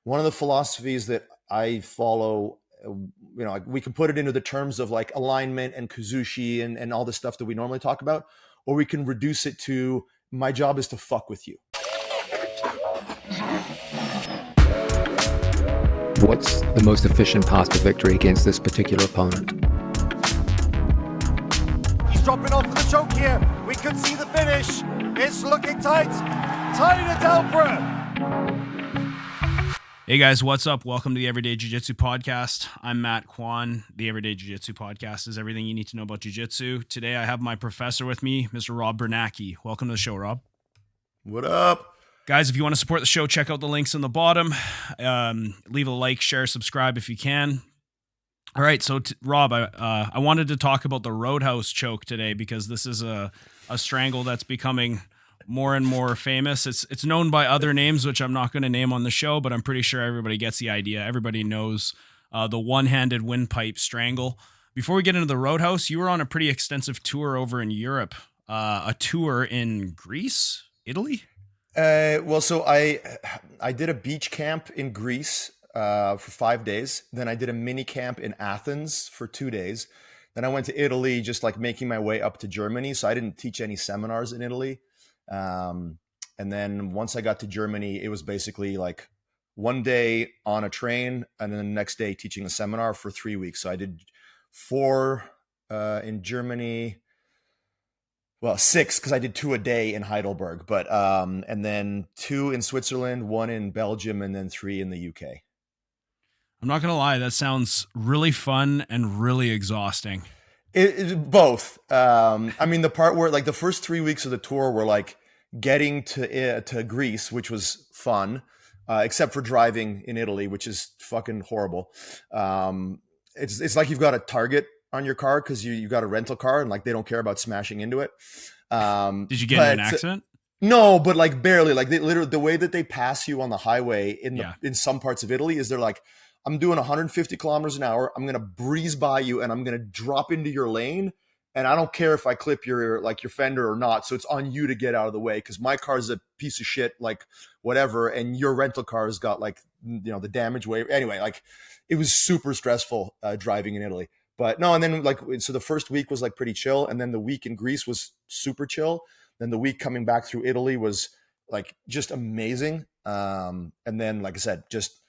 one of the philosophies that I follow, like we can put it into the terms of like alignment and kuzushi and all the stuff that we normally talk about, or we can reduce it to my job is to fuck with you. What's the most efficient path to victory against this particular opponent? He's dropping off for the choke here. We could see the finish. It's looking tight. Tight at Alpra. Hey guys, what's up? Welcome to the Everyday Jiu-Jitsu Podcast. I'm Matt Kwan. The Everyday Jiu-Jitsu Podcast is everything you need to know about Jiu-Jitsu. Today I have my professor with me, Mr. Rob Biernacki. Welcome to the show, Rob. What up? Guys, if you want to support the show, check out the links in the bottom. Leave a like, share, subscribe if you can. All right, so Rob, I wanted to talk about the Roadhouse Choke today because this is a strangle that's becoming more and more famous. It's known by other names, which I'm not going to name on the show, but I'm pretty sure everybody gets the idea. Everybody knows the one-handed windpipe strangle. Before we get into the Roadhouse, you were on a pretty extensive tour over in Europe, a tour in Greece, Italy? So I did a beach camp in Greece for 5 days. Then I did a mini camp in Athens for 2 days. Then I went to Italy, just like making my way up to Germany. So I didn't teach any seminars in Italy. And then once I got to Germany, it was basically like 1 day on a train and then the next day teaching a seminar for 3 weeks. So I did 4 in Germany. Well, 6 because I did 2 a day in Heidelberg, but and then 2 in Switzerland, 1 in Belgium, and then 3 in the UK. I'm not going to lie, that sounds really fun and really exhausting. Both. I mean, the part where like the first 3 weeks of the tour were like getting to Greece, which was fun, except for driving in Italy, which is fucking horrible. It's like you've got a target on your car because you got a rental car and like they don't care about smashing into it. Did you get in an accident? No, but like barely. Like they literally, the way that they pass you on the highway in some parts of Italy is they're like, I'm doing 150 kilometers an hour. I'm gonna breeze by you and I'm gonna drop into your lane. And I don't care if I clip your fender or not. So it's on you to get out of the way because my car's a piece of shit, like whatever, and your rental car's got like the damage waiver. Anyway, like it was super stressful driving in Italy. But no, and then like, so the first week was like pretty chill. And then the week in Greece was super chill. Then the week coming back through Italy was like just amazing. And then, like I said, just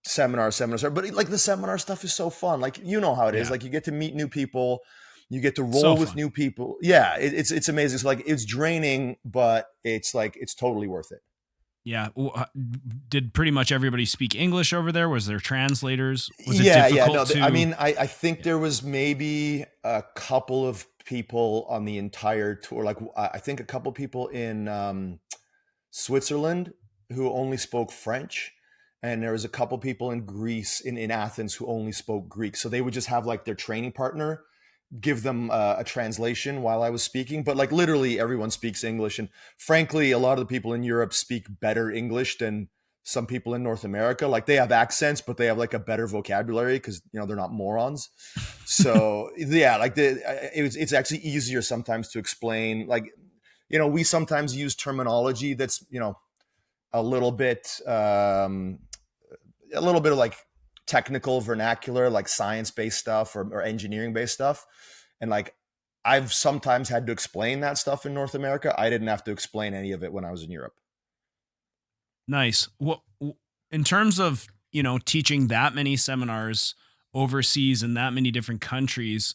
seminar. But like the seminar stuff is so fun. Like, you know how it is. Like you get to meet new people. You get to roll with new people. Yeah, it's amazing. So like it's draining, but it's like, it's totally worth it. Yeah. Did pretty much everybody speak English over there? Was there translators? Was it difficult to... I mean, I think there was maybe a couple of people on the entire tour. Like I think a couple people in Switzerland who only spoke French. And there was a couple people in Greece, in Athens, who only spoke Greek. So they would just have like their training partner give them a translation while I was speaking, but like literally everyone speaks English. And frankly, a lot of the people in Europe speak better English than some people in North America. Like they have accents, but they have like a better vocabulary because, they're not morons. So yeah, like it's actually easier sometimes to explain. Like, we sometimes use terminology that's, a little bit of like technical vernacular, like science-based stuff or engineering-based stuff. And like, I've sometimes had to explain that stuff in North America. I didn't have to explain any of it when I was in Europe. Nice. Well, in terms of, teaching that many seminars overseas in that many different countries,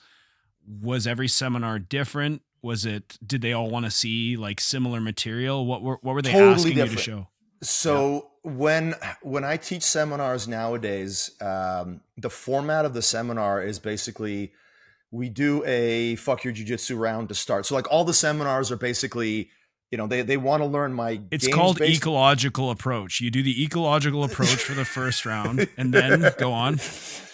was every seminar different? Did they all want to see like similar material? What were they totally asking different. You to show? So when I teach seminars nowadays, the format of the seminar is basically we do a fuck your jiu-jitsu round to start. So like all the seminars are basically, they want to learn my It's called ecological approach. You do the ecological approach for the first round and then go on.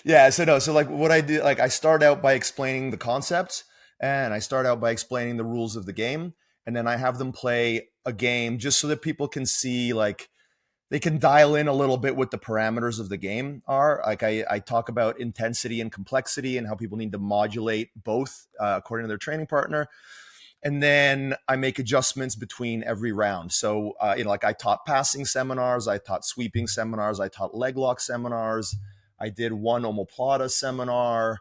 Yeah. So like what I do, like I start out by explaining the concepts and I start out by explaining the rules of the game. And then I have them play a game just so that people can see, like, they can dial in a little bit what the parameters of the game are. Like I talk about intensity and complexity and how people need to modulate both according to their training partner. and then I make adjustments between every round. So, like I taught passing seminars, I taught sweeping seminars, I taught leg lock seminars, I did one omoplata seminar.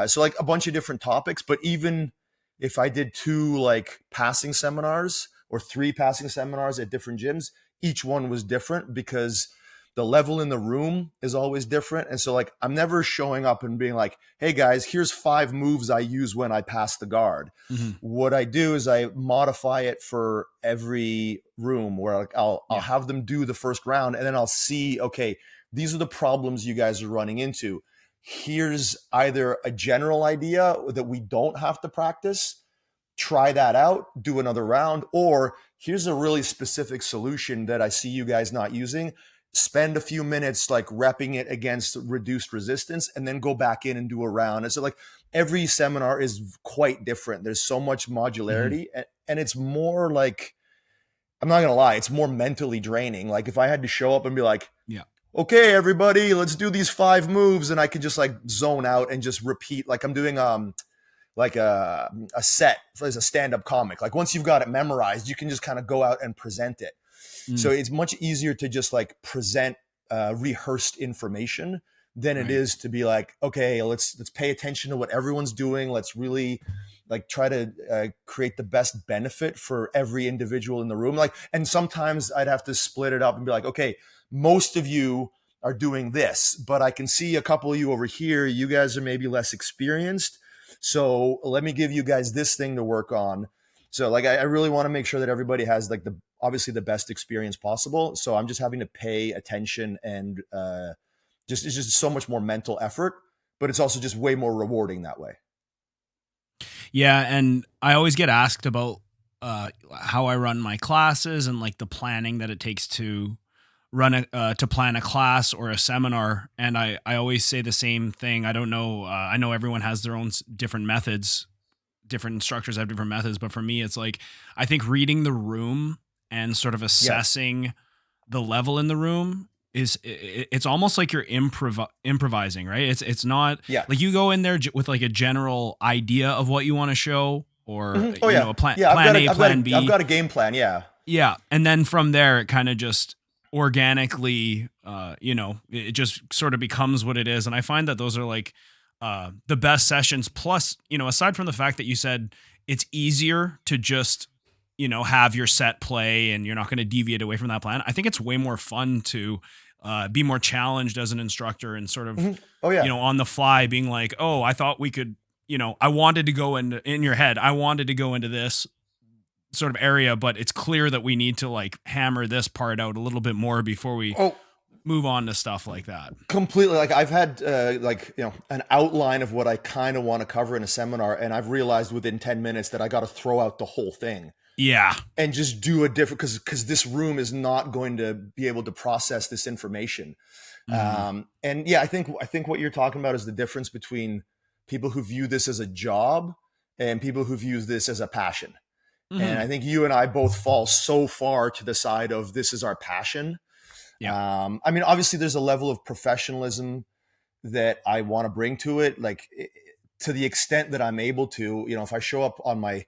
So like a bunch of different topics, but even if I did 2 like passing seminars or 3 passing seminars at different gyms, each one was different because the level in the room is always different. And so like, I'm never showing up and being like, hey guys, here's 5 moves I use when I pass the guard. Mm-hmm. What I do is I modify it for every room where like I'll have them do the first round, and then I'll see, okay, these are the problems you guys are running into. Here's either a general idea that we don't have to practice, try that out, do another round, or here's a really specific solution that I see you guys not using. Spend a few minutes like repping it against reduced resistance, and then go back in and do a round. And so like every seminar is quite different. There's so much modularity, and it's more like, I'm not going to lie, it's more mentally draining. Like if I had to show up and be like, okay, everybody, let's do these 5 moves, and I could just like zone out and just repeat, like I'm doing like a set as a stand-up comic. Like once you've got it memorized, you can just kind of go out and present it. So it's much easier to just like present rehearsed information than it is to be like, okay, let's pay attention to what everyone's doing. Let's really like try to create the best benefit for every individual in the room. Like, and sometimes I'd have to split it up and be like, okay, most of you are doing this, but I can see a couple of you over here. You guys are maybe less experienced. So let me give you guys this thing to work on. So like, I really want to make sure that everybody has like obviously the best experience possible. So I'm just having to pay attention, and it's just so much more mental effort, but it's also just way more rewarding that way. Yeah. And I always get asked about how I run my classes and like the planning that it takes to to plan a class or a seminar. And I always say the same thing. I don't know. I know everyone has their own different methods. Different instructors have different methods, but for me, it's like, I think reading the room and sort of assessing the level in the room it's almost like you're improvising, right? It's not like you go in there with like a general idea of what you want to show, or a plan A, plan B. I've got a game plan. Yeah. And then from there, it kind of just organically, it just sort of becomes what it is. And I find that those are like the best sessions. Plus, aside from the fact that you said it's easier to just, have your set play and you're not going to deviate away from that plan, I think it's way more fun to be more challenged as an instructor and sort of, on the fly being like, oh, I thought we could, I wanted to go in your head. I wanted to go into this sort of area, but it's clear that we need to like hammer this part out a little bit more before we move on to stuff like that. Completely. Like I've had an outline of what I kind of want to cover in a seminar, and I've realized within 10 minutes that I got to throw out the whole thing. Yeah. And just do a different, because this room is not going to be able to process this information. And yeah, I think what you're talking about is the difference between people who view this as a job and people who view this as a passion. And I think you and I both fall so far to the side of this is our passion. Yeah. I mean, obviously there's a level of professionalism that I want to bring to it. Like to the extent that I'm able to, if I show up on my,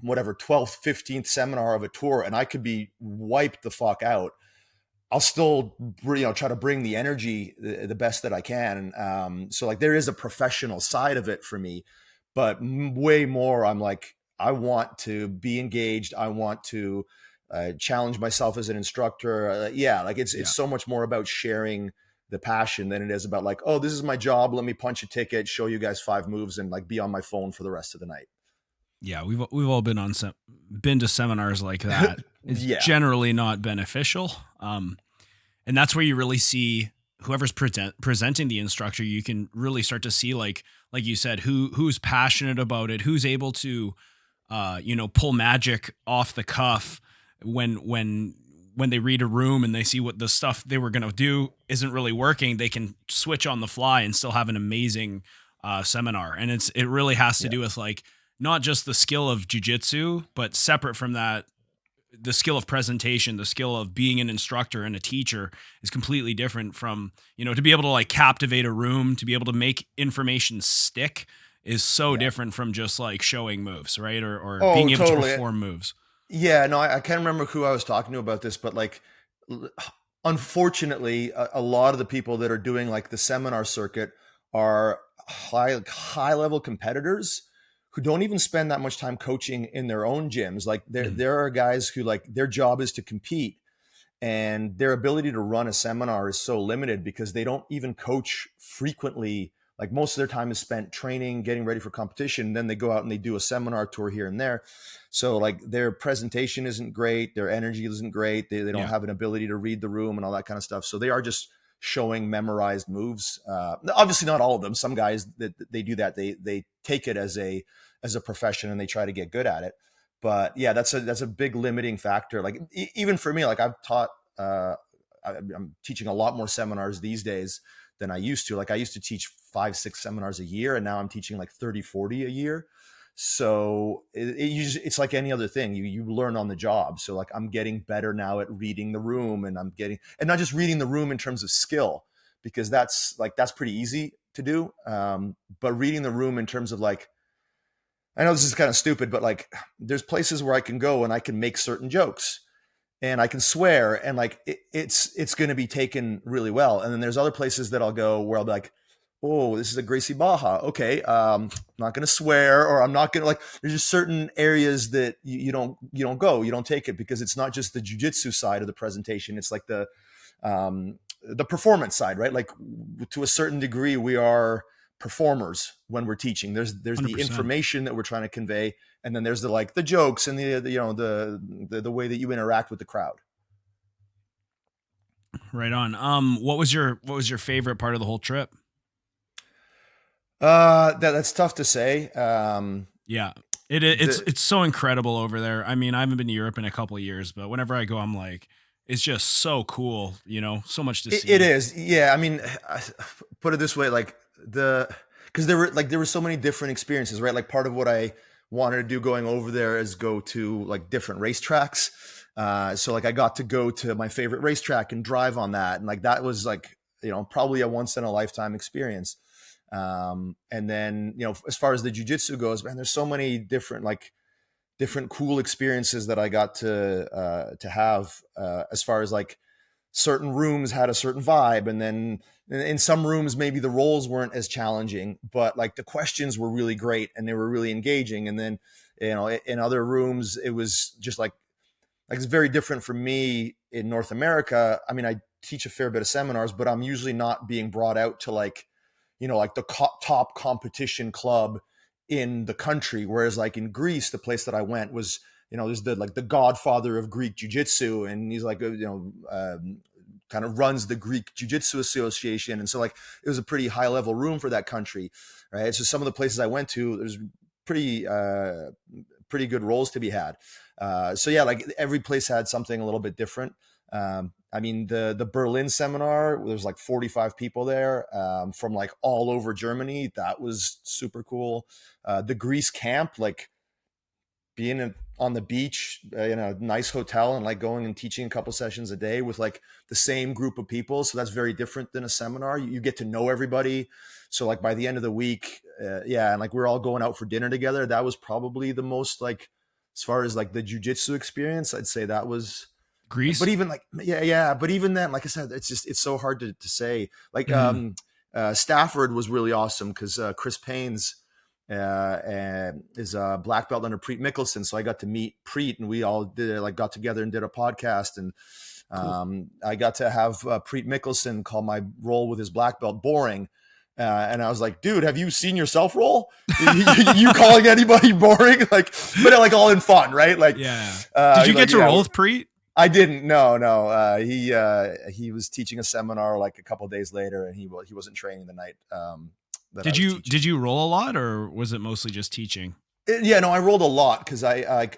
whatever 12th, 15th seminar of a tour and I could be wiped the fuck out, I'll still, try to bring the energy the best that I can. So like there is a professional side of it for me, but way more, I'm like, I want to be engaged. I want to challenge myself as an instructor. It's so much more about sharing the passion than it is about like, oh, this is my job. Let me punch a ticket, show you guys 5 moves, and like be on my phone for the rest of the night. Yeah, we've all been been to seminars like that. It's generally not beneficial, and that's where you really see whoever's presenting the instructor. You can really start to see like you said, who's passionate about it, who's able to pull magic off the cuff when they read a room and they see what the stuff they were going to do isn't really working. They can switch on the fly and still have an amazing seminar. And it really has to do with like not just the skill of jiu-jitsu, but separate from that, the skill of presentation, the skill of being an instructor and a teacher is completely different from, to be able to like captivate a room, to be able to make information stick is so different from just like showing moves, right? Or Oh, being able to totally. perform moves. Yeah, no, I can't remember who I was talking to about this, but like, unfortunately, a lot of the people that are doing like the seminar circuit are high level competitors who don't even spend that much time coaching in their own gyms. Like there are guys who like their job is to compete, and their ability to run a seminar is so limited because they don't even coach frequently. Like most of their time is spent training, getting ready for competition. And then they go out and they do a seminar tour here and there. So like their presentation isn't great. Their energy isn't great. They don't have an ability to read the room and all that kind of stuff. So they are just showing memorized moves. Obviously not all of them. Some guys that they do that, they take it as a profession and they try to get good at it. But yeah, that's a big limiting factor. Like even for me, like I've taught, I'm teaching a lot more seminars these days than I used to. Like I used to teach 5-6 seminars a year, and now I'm teaching like 30-40 a year. So it's like any other thing. You learn on the job. So like I'm getting better now at reading the room, and and not just reading the room in terms of skill, because that's pretty easy to do. But reading the room in terms of like, I know this is kind of stupid, but like there's places where I can go and I can make certain jokes and I can swear, and like it's going to be taken really well. And then there's other places that I'll go where I'll be like, oh, this is a Gracie Baja. Okay. I'm not going to swear, or I'm not going to like, there's just certain areas that you don't go, you don't take it, because it's not just the jiu-jitsu side of the presentation. It's like the performance side, right? Like to a certain degree, we are performers when we're teaching. There's 100%. the information that we're trying to convey, and then there's the jokes and the way that you interact with the crowd. Right on. What was your favorite part of the whole trip? That's tough to say. Yeah, it's so incredible over there. I mean, I haven't been to Europe in a couple of years, but whenever I go, I'm like, it's just so cool. So much to see. It is. Yeah. I mean, put it this way, like because there were so many different experiences, right? Like part of what I wanted to do going over there is go to like different racetracks. So like I got to go to my favorite racetrack and drive on that. And like, that was like, probably a once in a lifetime experience. And then, as far as the jiu-jitsu goes, man, there's so many different cool experiences that I got to have, as far as like certain rooms had a certain vibe. And then in some rooms, maybe the roles weren't as challenging, but like the questions were really great and they were really engaging. And then, in other rooms, it was just like it's very different for me in North America. I mean, I teach a fair bit of seminars, but I'm usually not being brought out to like the top competition club in the country. Whereas like in Greece, the place that I went was, there's the godfather of Greek jiu-jitsu, and he's like, kind of runs the Greek Jiu-Jitsu Association. And so like, it was a pretty high level room for that country. Right. So some of the places I went to, there's pretty good roles to be had. So yeah, like every place had something a little bit different. I mean, the Berlin seminar, there's like 45 people there, from like all over Germany. That was super cool. The Greece camp, like being on the beach in a nice hotel and like going and teaching a couple sessions a day with like the same group of people. So that's very different than a seminar. You get to know everybody. So like by the end of the week, and like we're all going out for dinner together. That was probably the most, like, as far as like the jiu-jitsu experience, I'd say that was Greece. But even like, but even then, like I said, it's so hard to say. Like Stafford was really awesome because Chris Payne's is a black belt under Preet Mickelson. So I got to meet Preet, and we all got together and did a podcast. And cool. I got to have Preet Mickelson call my roll with his black belt boring. And I was like, dude, have you seen yourself roll? You calling anybody boring? Like, but like all in fun, right? Like, did you get to roll with Preet? I didn't. No. He was teaching a seminar like a couple of days later, and he wasn't training the night. Did you roll a lot, or was it mostly just teaching? I rolled a lot because I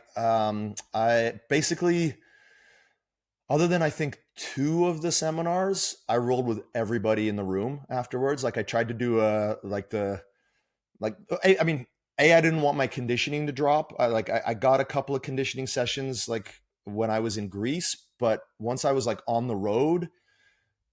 basically, other than I think 2 of the seminars, I rolled with everybody in the room afterwards. Like I tried to do I didn't want my conditioning to drop. I got a couple of conditioning sessions like when I was in Greece, but once I was like on the road,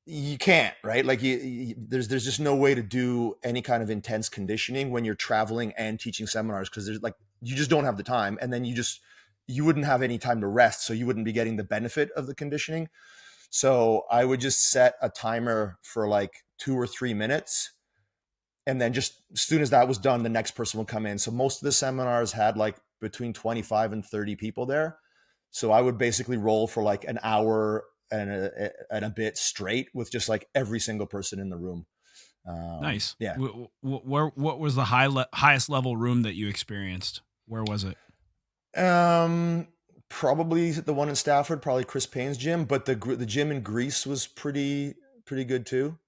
you can't, right? Like there's just no way to do any kind of intense conditioning when you're traveling and teaching seminars, because there's like, you just don't have the time, and then you wouldn't have any time to rest, so you wouldn't be getting the benefit of the conditioning. So I would just set a timer for like 2 or 3 minutes, and then just as soon as that was done, the next person would come in. So most of the seminars had like between 25 and 30 people there. So I would basically roll for like an hour and a bit straight with just like every single person in the room. Nice. Yeah. What was the highest level room that you experienced? Where was it? Probably the one in Stafford, probably Chris Payne's gym, but the gym in Greece was pretty good too.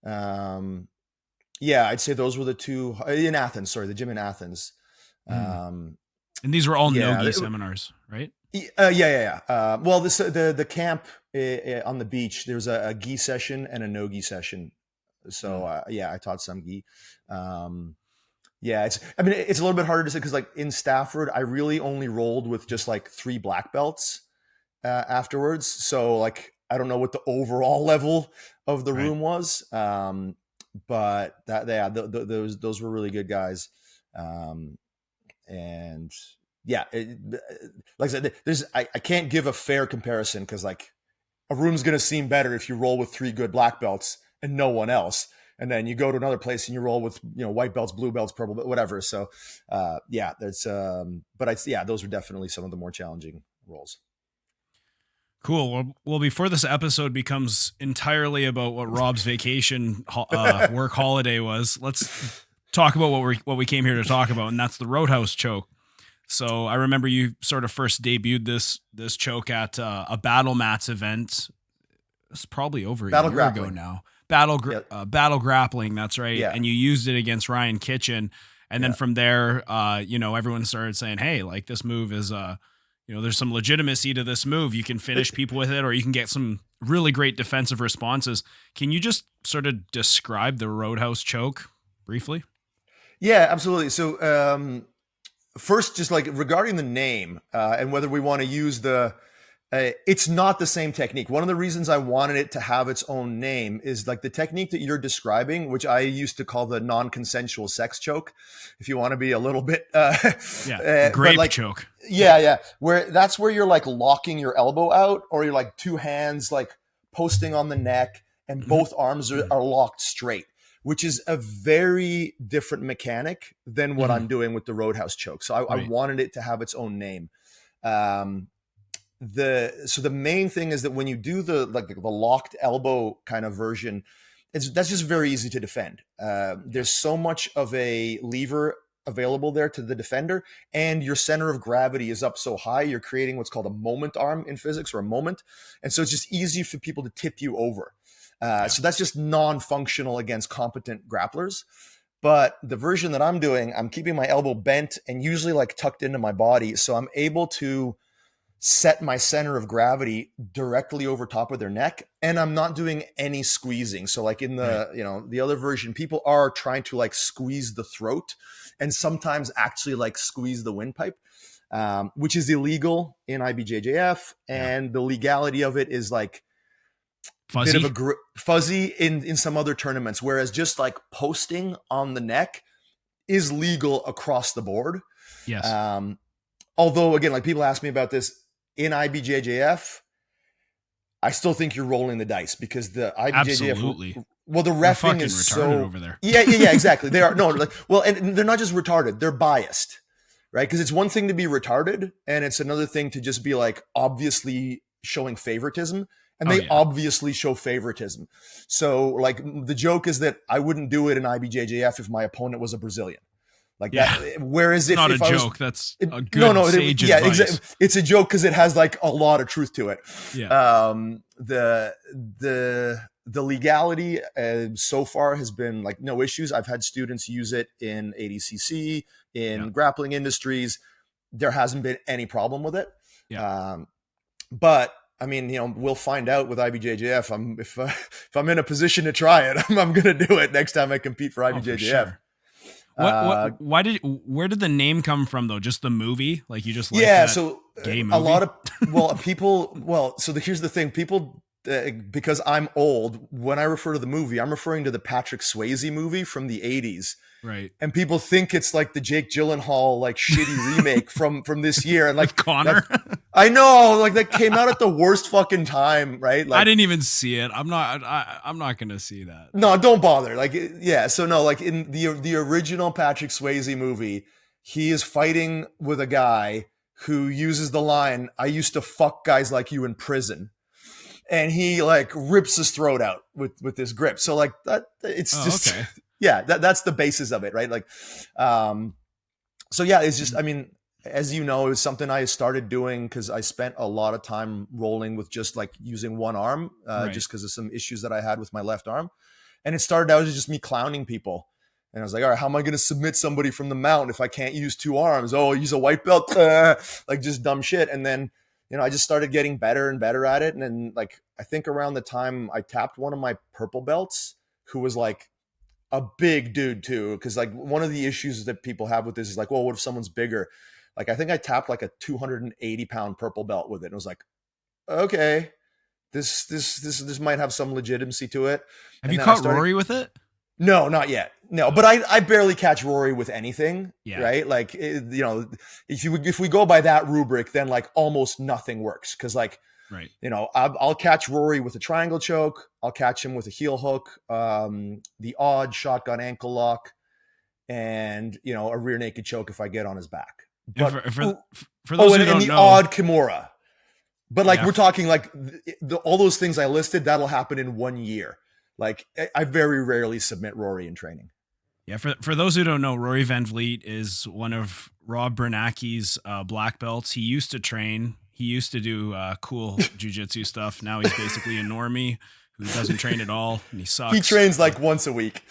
Yeah, I'd say those were the two in Athens. Sorry, the gym in Athens. And these were all no-gi seminars, right? Yeah. Well, the camp on the beach, there was a gi session and a no-gi session. So I taught some gi. Yeah, it's a little bit harder to say because like in Stafford, I really only rolled with just like 3 black belts afterwards. So like I don't know what the overall level of the room was, but those were really good guys, and yeah, like I said, I can't give a fair comparison because like a room's going to seem better if you roll with 3 good black belts and no one else. And then you go to another place and you roll with, white belts, blue belts, purple, whatever. So those are definitely some of the more challenging rolls. Cool. Well, before this episode becomes entirely about what Rob's vacation work holiday was, let's talk about what we came here to talk about, and that's the Roadhouse Choke. So I remember you sort of first debuted this choke at a Battle Mats event. It's probably over a year ago now. Battle grappling, that's right. Yeah. And you used it against Ryan Kitchen. And then from there, everyone started saying, hey, like this move is, there's some legitimacy to this move. You can finish people with it, or you can get some really great defensive responses. Can you just sort of describe the Roadhouse Choke briefly? Yeah, absolutely. So first, just like regarding the name and whether we want to use it's not the same technique. One of the reasons I wanted it to have its own name is like the technique that you're describing, which I used to call the non-consensual sex choke. If you want to be a little bit, grape choke. Yeah. That's where you're like locking your elbow out, or you're like 2 hands, like posting on the neck and both arms are locked straight, which is a very different mechanic than what I'm doing with the Roadhouse Choke. So I wanted it to have its own name. So the main thing is that when you do the locked elbow kind of version, that's just very easy to defend. There's so much of a lever available there to the defender, and your center of gravity is up so high, you're creating what's called a moment arm in physics, or a moment. And so it's just easy for people to tip you over. So that's just non-functional against competent grapplers. But the version that I'm doing, I'm keeping my elbow bent and usually like tucked into my body. So I'm able to set my center of gravity directly over top of their neck, and I'm not doing any squeezing. So like in the, the other version, people are trying to like squeeze the throat and sometimes actually like squeeze the windpipe, which is illegal in IBJJF. And the legality of it is like fuzzy, bit of fuzzy in some other tournaments, whereas just like posting on the neck is legal across the board. Yes. Although again, like people ask me about this, in IBJJF, I still think you're rolling the dice because the IBJJF, absolutely. Well, the reffing is so over there. Yeah, exactly. They are and they're not just retarded; they're biased, right? Because it's one thing to be retarded, and it's another thing to just be like obviously showing favoritism, and they obviously show favoritism. So, like the joke is that I wouldn't do it in IBJJF if my opponent was a Brazilian. Like that. Whereas if not if a I joke, that's a good sage advice. Exactly. It's a joke because it has like a lot of truth to it. Yeah. The legality so far has been like no issues. I've had students use it in ADCC, in grappling industries. There hasn't been any problem with it. Yeah. But I mean, we'll find out with IBJJF. If I'm in a position to try it, I'm going to do it next time I compete for IBJJF. For sure. Where did the name come from though? Just the movie? Like you just like so gay movie? a lot of people. So here's the thing: people because I'm old, when I refer to the movie, I'm referring to the Patrick Swayze movie from the 80s. Right. And people think it's like the Jake Gyllenhaal like shitty remake from this year. And like With Connor. I know, like that came out at the worst fucking time, right? Like I didn't even see it. I'm not gonna see that. no, don't bother. Like yeah, so no, like in the original Patrick Swayze movie, he is fighting with a guy who uses the line, "I used to fuck guys like you in prison." And he like rips his throat out with this grip. So like that, it's just okay. yeah, that's the basis of it, right? Like, so yeah, it's just, I mean, as you know, it was something I started doing because I spent a lot of time rolling with just like using one arm, just because of some issues that I had with my left arm. And it started out as just me clowning people. And I was like, all right, how am I going to submit somebody from the mount if I can't use two arms? Oh, use a white belt, like just dumb shit. And then, you know, I just started getting better and better at it. And then like, I think around the time I tapped one of my purple belts, who was like a big dude too. Cause like one of the issues that people have with this is like, well, what if someone's bigger? Like, I think I tapped like a 280-pound purple belt with it. And it was like, okay, this might have some legitimacy to it. Have you caught Rory with it? No, not yet. No, but I barely catch Rory with anything, right? Like, you know, if we go by that rubric, then like almost nothing works. Cause like, you know, I'll catch Rory with a triangle choke. I'll catch him with a heel hook, the odd shotgun ankle lock, and, you know, a rear naked choke if I get on his back. But for those who don't the know, odd Kimura. But like, we're talking like all those things I listed, that'll happen in 1 year. Like, I very rarely submit Rory in training. Yeah, for those who don't know, Rory Van Vliet is one of Rob Biernacki's black belts. He used to train. He used to do cool jiu-jitsu stuff. Now he's basically a normie who doesn't train at all, and he sucks. He trains like once a week.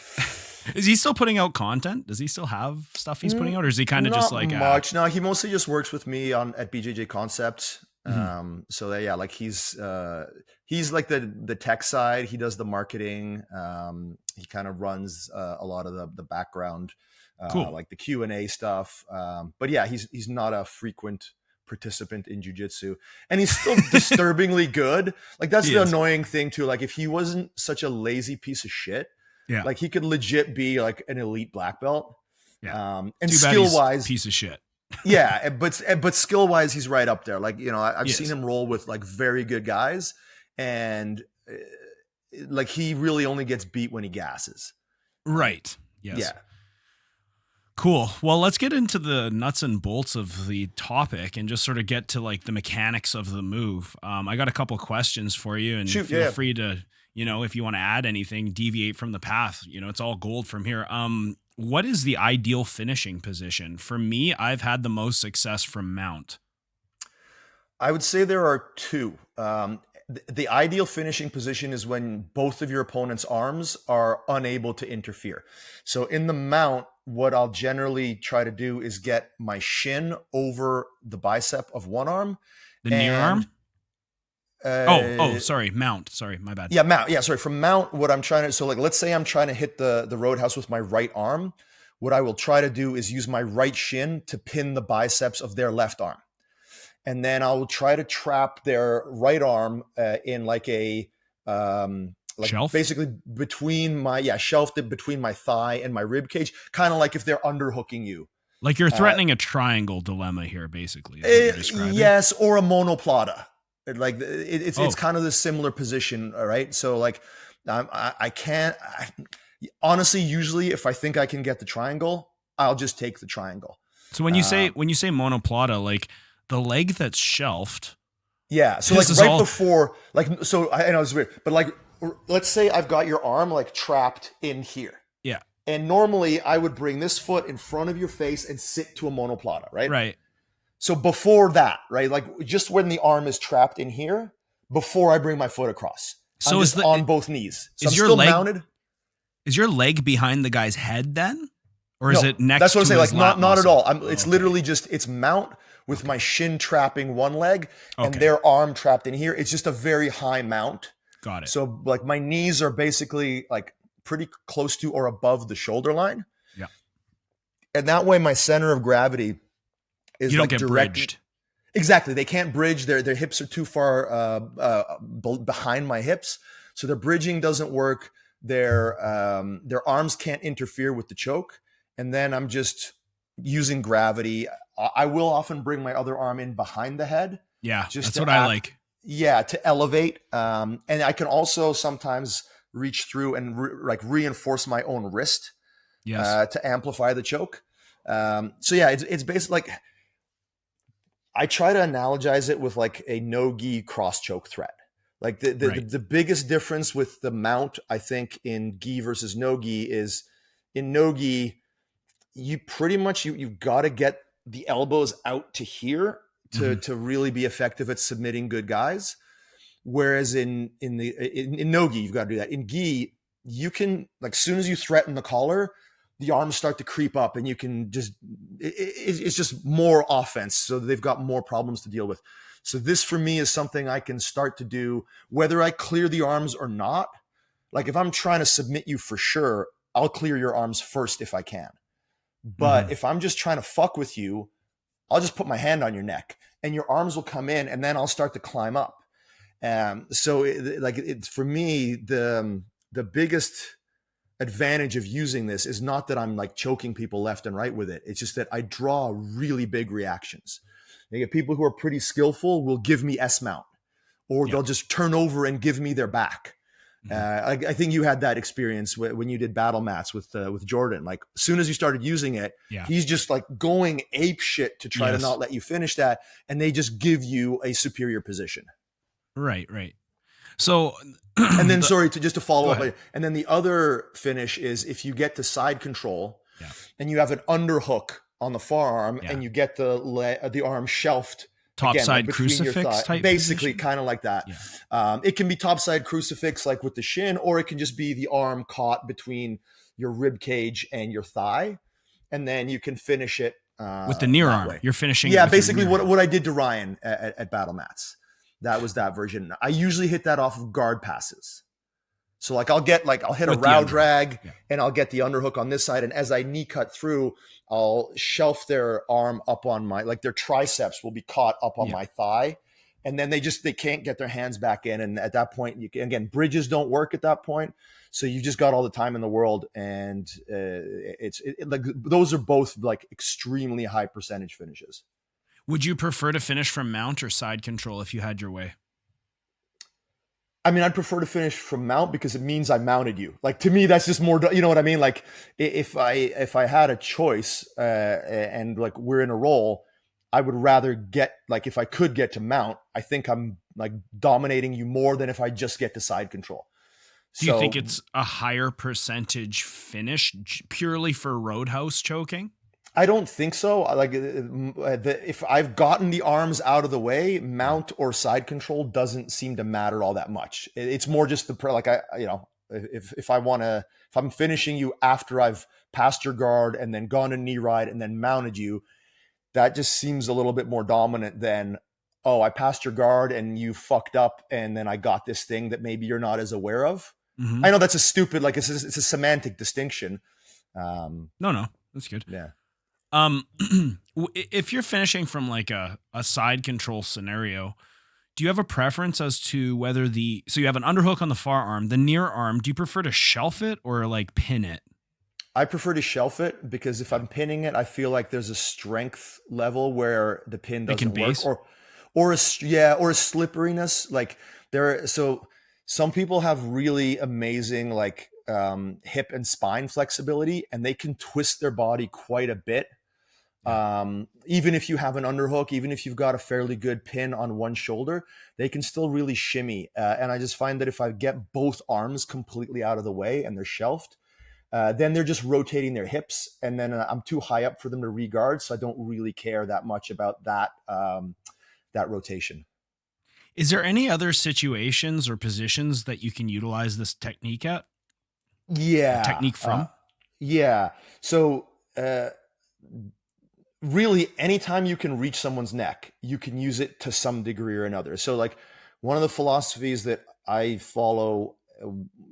Is he still putting out content? Does he still have stuff he's putting out, or is he kind of just like much? No, he mostly just works with me at BJJ Concept. So yeah, like he's like the tech side. He does the marketing. He kind of runs a lot of the background, like the Q&A stuff. But yeah, he's not a frequent participant in jiu-jitsu, and he's still disturbingly good. Like that's the annoying thing too. Like if he wasn't such a lazy piece of shit, like he could legit be like an elite black belt. And skill wise, piece of shit. Yeah, but skill wise, he's right up there. Like, you know, I've seen him roll with like very good guys, and like he really only gets beat when he gasses. Right. Yes. Yeah. Cool. Well, let's get into the nuts and bolts of the topic and just sort of get to like the mechanics of the move. I got a couple questions for you, and feel free to, you know, if you want to add anything, deviate from the path. You know, it's all gold from here. What is the ideal finishing position? For me, I've had the most success from mount. I would say there are two. The ideal finishing position is when both of your opponent's arms are unable to interfere. So in the mount, what I'll generally try to do is get my shin over the bicep of one arm. The near arm? Sorry. Mount. Sorry, my bad. Yeah, mount. Yeah, sorry. From mount, what I'm trying to, so like, let's say I'm trying to hit the Roadhouse with my right arm. What I will try to do is use my right shin to pin the biceps of their left arm. And then I will try to trap their right arm in like a, like shelf? Basically between my, shelved it between my thigh and my rib cage, kind of like if they're underhooking you. Like you're threatening a triangle dilemma here, basically. Yes, or a monoplata. Like it's kind of the similar position, all right? So like honestly, usually if I think I can get the triangle, I'll just take the triangle. So when you say monoplata, like the leg that's shelved. Yeah. So like right before, like, so I know it's weird, but like, let's say I've got your arm like trapped in here. Yeah. And normally I would bring this foot in front of your face and sit to a monoplata, right? Right. So before that, right? Like just when the arm is trapped in here, before I bring my foot across. So I'm just on both knees. So I'm still mounted. Is your leg behind the guy's head then? Or is it next to That's what I'm saying. Like not at all. It's okay. Literally just, it's mount with my shin trapping one leg and their arm trapped in here. It's just a very high mount. Got it. So like my knees are basically like pretty close to or above the shoulder line. Yeah. And that way my center of gravity is you don't like get bridged. Exactly. They can't bridge. Their hips are too far behind my hips, so their bridging doesn't work. Their arms can't interfere with the choke, and then I'm just using gravity. I will often bring my other arm in behind the head. Yeah, just that's to what I like. Yeah, to elevate. And I can also sometimes reach through and reinforce my own wrist to amplify the choke. So yeah, it's basically like, I try to analogize it with like a no-gi cross choke threat. Like the biggest difference with the mount, I think, in gi versus no-gi is, in no-gi, you pretty much you've got to get the elbows out to here to really be effective at submitting good guys. Whereas in no-gi, you've got to do that. In gi, you can, like, soon as you threaten the collar, the arms start to creep up, and you can just, it's just more offense. So they've got more problems to deal with. So this for me is something I can start to do, whether I clear the arms or not. Like if I'm trying to submit you for sure, I'll clear your arms first if I can. But if I'm just trying to fuck with you, I'll just put my hand on your neck and your arms will come in, and then I'll start to climb up. So for me, the biggest advantage of using this is not that I'm like choking people left and right with it. It's just that I draw really big reactions. You get people who are pretty skillful will give me S mount, or they'll just turn over and give me their back. I think you had that experience when you did battle mats with Jordan. Like as soon as you started using it, he's just like going ape shit to try to not let you finish that. And they just give you a superior position. Right. So, and then just to follow up, and then the other finish is if you get to side control and you have an underhook on the forearm and you get the arm shelved, topside crucifix type, basically kind of like that. It can be topside crucifix like with the shin, or it can just be the arm caught between your rib cage and your thigh, and then you can finish it with the near arm. You're finishing. Yeah, basically what I did to Ryan at Battle Mats. That was that version. I usually hit that off of guard passes. So like I'll hit a row drag and I'll get the underhook on this side. And as I knee cut through, I'll shelf their arm up on their triceps will be caught up on my thigh. And then they can't get their hands back in. And at that point, again, bridges don't work at that point. So you just got all the time in the world. And those are both like extremely high percentage finishes. Would you prefer to finish from mount or side control if you had your way? I mean, I'd prefer to finish from mount because it means I mounted you. Like to me, that's just more, you know what I mean? Like if I had a choice and like we're in a roll, I would rather get, like if I could get to mount, I think I'm like dominating you more than if I just get to side control. Do you think it's a higher percentage finish purely for Roadhouse choking? I don't think so. Like if I've gotten the arms out of the way, mount or side control doesn't seem to matter all that much. It's more just if I'm finishing you after I've passed your guard and then gone to knee ride and then mounted you, that just seems a little bit more dominant than, oh, I passed your guard and you fucked up and then I got this thing that maybe you're not as aware of. I know that's a stupid, like it's a semantic distinction. No, that's good. Yeah. If you're finishing from like a side control scenario, do you have a preference as to whether so you have an underhook on the far arm, the near arm, do you prefer to shelf it or like pin it? I prefer to shelf it because if I'm pinning it, I feel like there's a strength level where the pin doesn't work, or a slipperiness. Like so some people have really amazing like hip and spine flexibility, and they can twist their body quite a bit. Even if you have an underhook, even if you've got a fairly good pin on one shoulder, they can still really shimmy. And I just find that if I get both arms completely out of the way and they're shelved, then they're just rotating their hips, and then I'm too high up for them to regard. So I don't really care that much about that rotation. Is there any other situations or positions that you can utilize this technique at? Yeah. Technique from? Yeah. So, really anytime you can reach someone's neck, you can use it to some degree or another. So like one of the philosophies that I follow,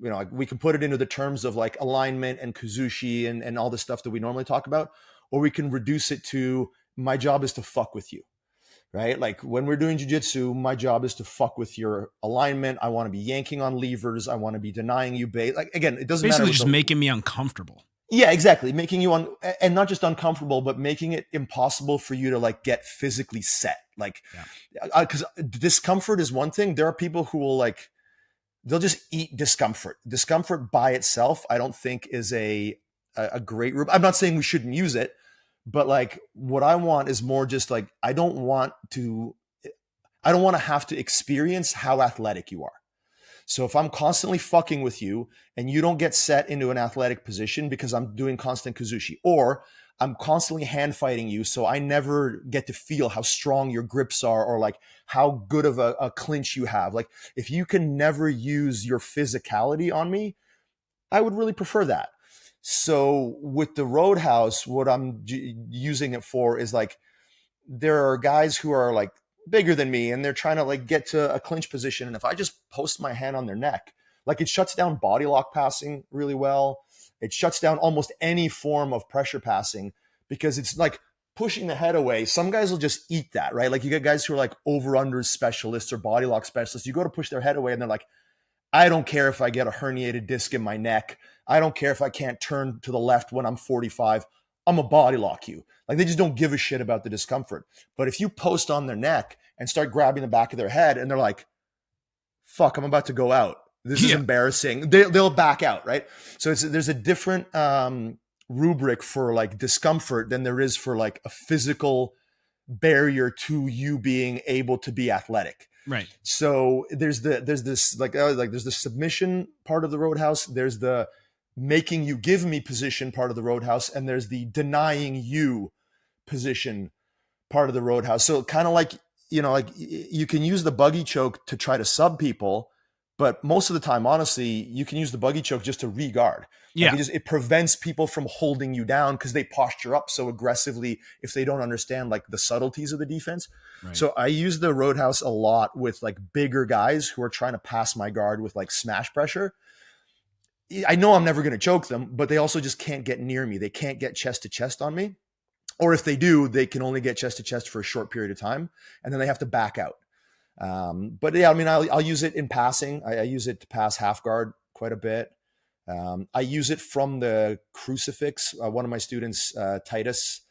we can put it into the terms of like alignment and kuzushi and all the stuff that we normally talk about, or we can reduce it to my job is to fuck with you. right? Like when we're doing jiu-jitsu, my job is to fuck with your alignment. I want to be yanking on levers. I want to be denying you bait. Like, again, it doesn't matter. Basically just making me uncomfortable. Yeah, exactly. Making you and not just uncomfortable, but making it impossible for you to like get physically set. Like, because discomfort is one thing. There are people who will like, they'll just eat discomfort. Discomfort by itself, I don't think is a great route. I'm not saying we shouldn't use it, but like what I want is more just like, I don't want to have to experience how athletic you are. So if I'm constantly fucking with you and you don't get set into an athletic position because I'm doing constant kazushi, or I'm constantly hand fighting you, so I never get to feel how strong your grips are or like how good of a clinch you have. Like if you can never use your physicality on me, I would really prefer that. So with the Roadhouse, what I'm using it for is like, there are guys who are like bigger than me and they're trying to like get to a clinch position. And if I just post my hand on their neck, like it shuts down body lock passing really well. It shuts down almost any form of pressure passing because it's like pushing the head away. Some guys will just eat that, right? Like you get guys who are like over-under specialists or body lock specialists. You go to push their head away and they're like, I don't care if I get a herniated disc in my neck. I don't care if I can't turn to the left when I'm 45. I'm a body lock you. Like they just don't give a shit about the discomfort. But if you post on their neck and start grabbing the back of their head and they're like, fuck, I'm about to go out. This is embarrassing. They'll back out, right? So there's a different rubric for like discomfort than there is for like a physical barrier to you being able to be athletic. Right. So there's this there's the submission part of the Roadhouse. There's the making you give me position part of the Roadhouse, and there's the denying you position part of the Roadhouse. So kind of like, you know, like you can use the buggy choke to try to sub people, but most of the time, honestly, you can use the buggy choke just to re-guard. Yeah. Like it prevents people from holding you down because they posture up so aggressively if they don't understand like the subtleties of the defense. Right. So I use the Roadhouse a lot with like bigger guys who are trying to pass my guard with like smash pressure. I know I'm never going to choke them, but they also just can't get near me. They can't get chest to chest on me. Or if they do, they can only get chest to chest for a short period of time, and then they have to back out. But yeah, I mean, I'll use it in passing. I use it to pass half guard quite a bit. I use it from the crucifix. One of my students, Titus,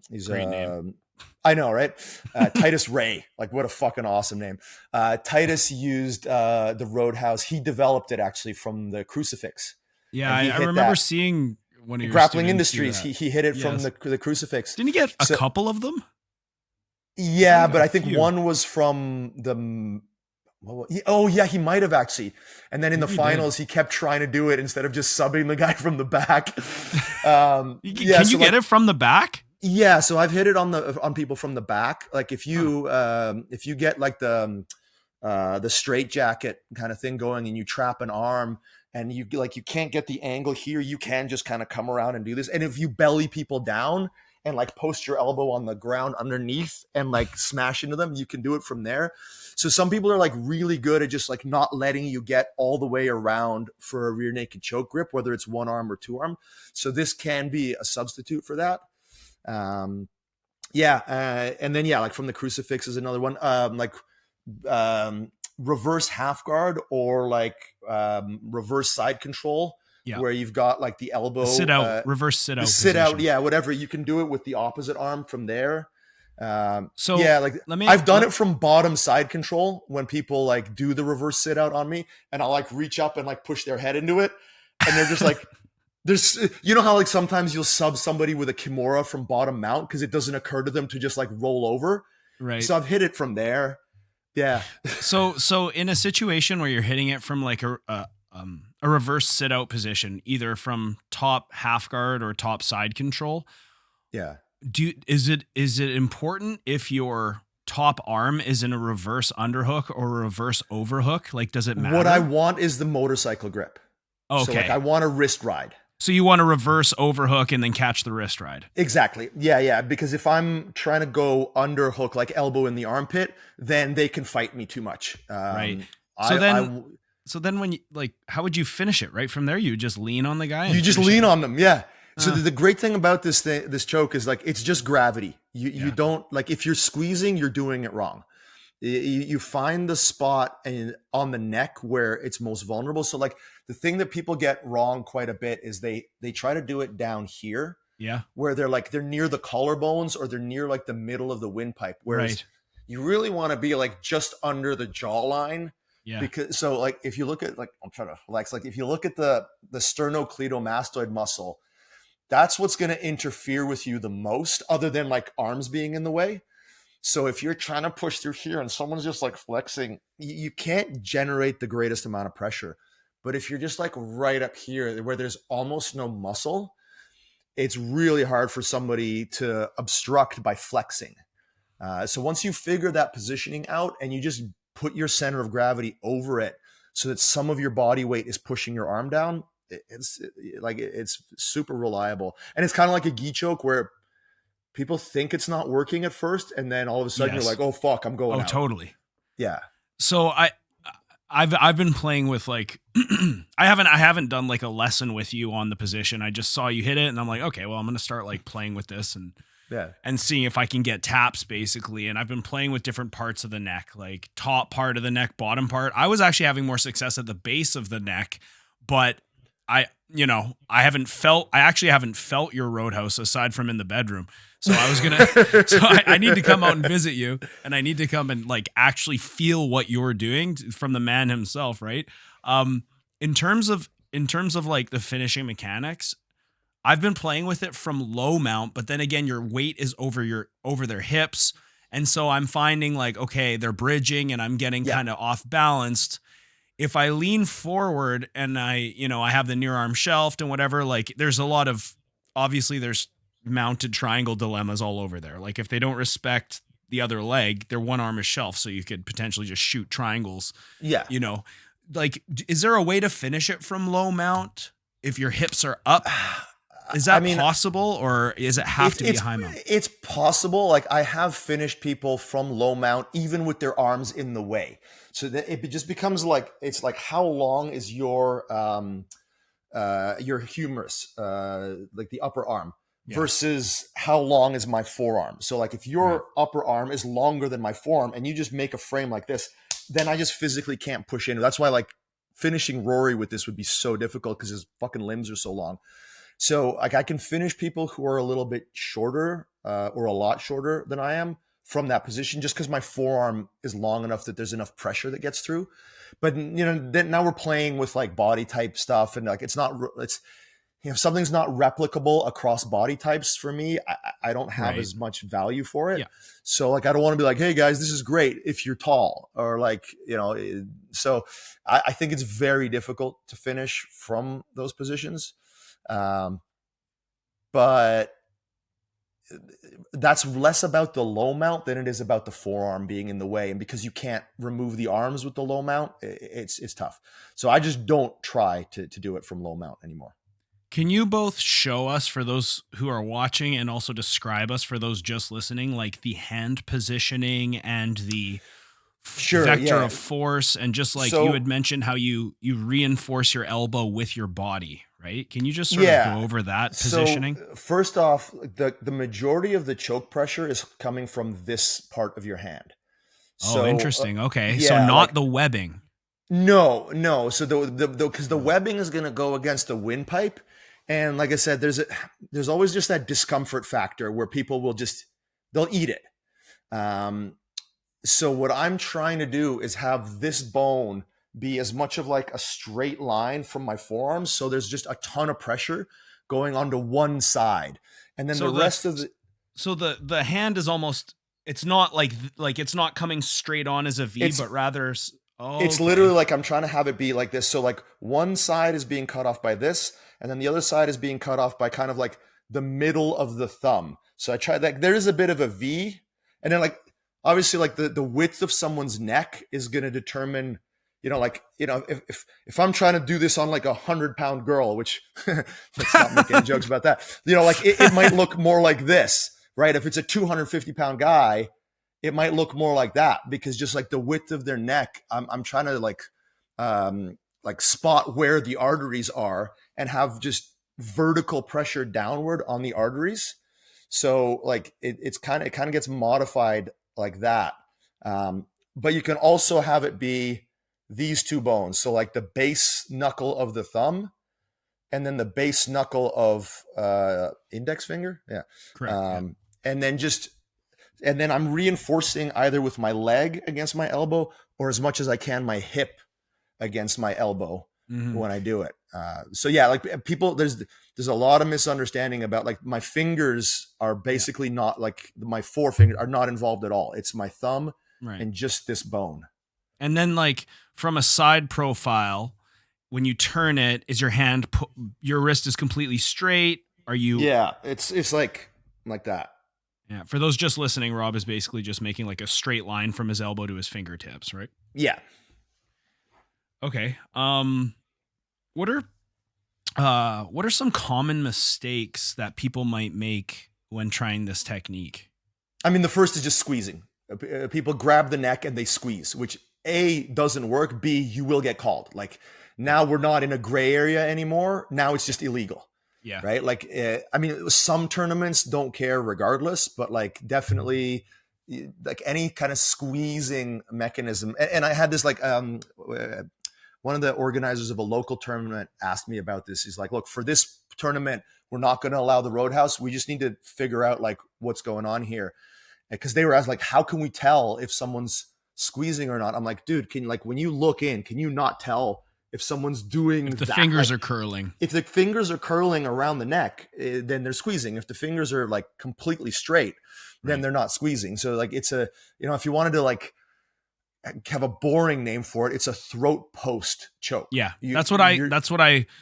he's great name. I know, right? Titus Ray, like what a fucking awesome name. Titus used the Roadhouse. He developed it actually from the crucifix. Yeah, I remember seeing one of your Grappling Industries. He hit it from the crucifix. Didn't he get a couple of them? Yeah, but I think one was from the. Oh yeah, he might have actually. And then in the finals, he kept trying to do it instead of just subbing the guy from the back. Can you get it from the back? Yeah, so I've hit it on people from the back. Like if you get like the straight jacket kind of thing going and you trap an arm and you can't get the angle here, you can just kind of come around and do this. And if you belly people down and like post your elbow on the ground underneath and like smash into them, you can do it from there. So some people are like really good at just like not letting you get all the way around for a rear naked choke grip, whether it's one arm or two arm. So this can be a substitute for that. And then like from the crucifix is another one, reverse half guard or like reverse side control, where you've got like the elbow reverse sit out position. Yeah, whatever. You can do it with the opposite arm from there. I've done it from bottom side control when people like do the reverse sit out on me, and I'll like reach up and like push their head into it, and they're just like. You know how like sometimes you'll sub somebody with a Kimura from bottom mount because it doesn't occur to them to just like roll over. Right. So I've hit it from there. Yeah. So in a situation where you're hitting it from like a reverse sit out position, either from top half guard or top side control. Yeah. Is it important if your top arm is in a reverse underhook or a reverse overhook? Like, does it matter? What I want is the motorcycle grip. Okay. So like I want a wrist ride. So you want to reverse overhook and then catch the wrist ride. Exactly. Yeah. Because if I'm trying to go underhook, like elbow in the armpit, then they can fight me too much. Right. So then when you like, how would you finish it? Right from there, you just lean on the guy. You just lean on them. Yeah. So the great thing about this choke is like, it's just gravity. You don't, like, if you're squeezing, you're doing it wrong. You find the spot on the neck where it's most vulnerable. So like the thing that people get wrong quite a bit is they try to do it down here. Yeah. Where they're near the collarbones, or they're near like the middle of the windpipe. Whereas you really want to be like just under the jawline. Yeah. Because so like if you look at, like, I'm trying to relax, like if you look at the sternocleidomastoid muscle, that's what's going to interfere with you the most, other than like arms being in the way. So if you're trying to push through here and someone's just like flexing, you can't generate the greatest amount of pressure. But if you're just like right up here where there's almost no muscle, it's really hard for somebody to obstruct by flexing. So once you figure that positioning out and you just put your center of gravity over it so that some of your body weight is pushing your arm down, it's super reliable. And it's kind of like a gi choke where people think it's not working at first, and then all of a sudden you're like, oh fuck, I'm going out. Totally. Yeah. So I've been playing with like I haven't done like a lesson with you on the position. I just saw you hit it and I'm like, okay, well, I'm going to start like playing with this and seeing if I can get taps basically. And I've been playing with different parts of the neck, like top part of the neck, bottom part. I was actually having more success at the base of the neck, but I haven't felt your Roadhouse aside from in the bedroom. So I need to come out and visit you, and I need to come and like actually feel what you're doing from the man himself. Right. In terms of like the finishing mechanics, I've been playing with it from low mount, but then again, your weight is over their hips. And so I'm finding like, okay, they're bridging and I'm getting kind of off balanced. If I lean forward and I have the near arm shelved and whatever, like there's mounted triangle dilemmas all over there. Like if they don't respect the other leg, their one arm is shelved. So you could potentially just shoot triangles. Yeah. Like, is there a way to finish it from low mount if your hips are up? Is that possible, or is it have to be high mount? It's possible. Like I have finished people from low mount, even with their arms in the way. So that it just becomes like, it's like, how long is your humerus, like the upper arm, versus how long is my forearm. So like if your upper arm is longer than my forearm and you just make a frame like this, then I just physically can't push in. That's why like finishing Rory with this would be so difficult, because his fucking limbs are so long. So like I can finish people who are a little bit shorter or a lot shorter than I am from that position, just because my forearm is long enough that there's enough pressure that gets through. But then now we're playing with like body type stuff, and like if something's not replicable across body types for me, I don't have as much value for it. Yeah. So like I don't want to be like, hey guys, this is great if you're tall, or like, so I think it's very difficult to finish from those positions. But that's less about the low mount than it is about the forearm being in the way. And because you can't remove the arms with the low mount, it's tough. So I just don't try to do it from low mount anymore. Can you both show us, for those who are watching, and also describe us for those just listening, like the hand positioning and the vector of force, and just like you had mentioned how you reinforce your elbow with your body, right? Can you just sort of go over that positioning? So first off, the majority of the choke pressure is coming from this part of your hand. So, interesting. Okay. So not the webbing. No. So because the webbing is going to go against the windpipe. And like I said, there's always just that discomfort factor where people they'll eat it. So what I'm trying to do is have this bone be as much of like a straight line from my forearms. So there's just a ton of pressure going onto one side. And then the rest of the... So the hand is almost, it's not like it's not coming straight on as a V, but rather... It's literally like I'm trying to have it be like this. So like one side is being cut off by this, and then the other side is being cut off by kind of like the middle of the thumb. So I try that. There is a bit of a V, and then like obviously like the width of someone's neck is going to determine, if I'm trying to do this on like 100-pound girl, which let's not make any jokes about that. Like it might look more like this, right? If it's a 250-pound guy, it might look more like that, because just like the width of their neck, I'm trying to like spot where the arteries are and have just vertical pressure downward on the arteries. So like it kind of gets modified like that. But you can also have it be these two bones. So like the base knuckle of the thumb and then the base knuckle of index finger. Yeah. Correct. And then I'm reinforcing either with my leg against my elbow or as much as I can my hip against my elbow when I do it. So yeah, like people, there's a lot of misunderstanding about like my fingers are basically not like my forefinger are not involved at all. It's my thumb and just this bone. And then like from a side profile, when you turn it, is your hand, your wrist is completely straight? Are you? Yeah, it's like that. Yeah. For those just listening, Rob is basically just making like a straight line from his elbow to his fingertips, right? Yeah. Okay. What are some common mistakes that people might make when trying this technique? I mean, the first is just squeezing. People grab the neck and they squeeze, which A, doesn't work. B, you will get called. Like now we're not in a gray area anymore. Now it's just illegal. Yeah. Right. Like, I mean, some tournaments don't care regardless, but like definitely like any kind of squeezing mechanism. And I had this like, one of the organizers of a local tournament asked me about this. He's like, look, for this tournament, we're not going to allow the Roadhouse. We just need to figure out like what's going on here. Because they were asked like, how can we tell if someone's squeezing or not? I'm like, dude, can like when you look in, can you not tell if someone's doing if the that? fingers like, are curling? If the fingers are curling around the neck, then they're squeezing. If the fingers are like completely straight, then they're not squeezing. So like it's a, if you wanted to like have a boring name for it, it's a throat post choke. Yeah, that's what I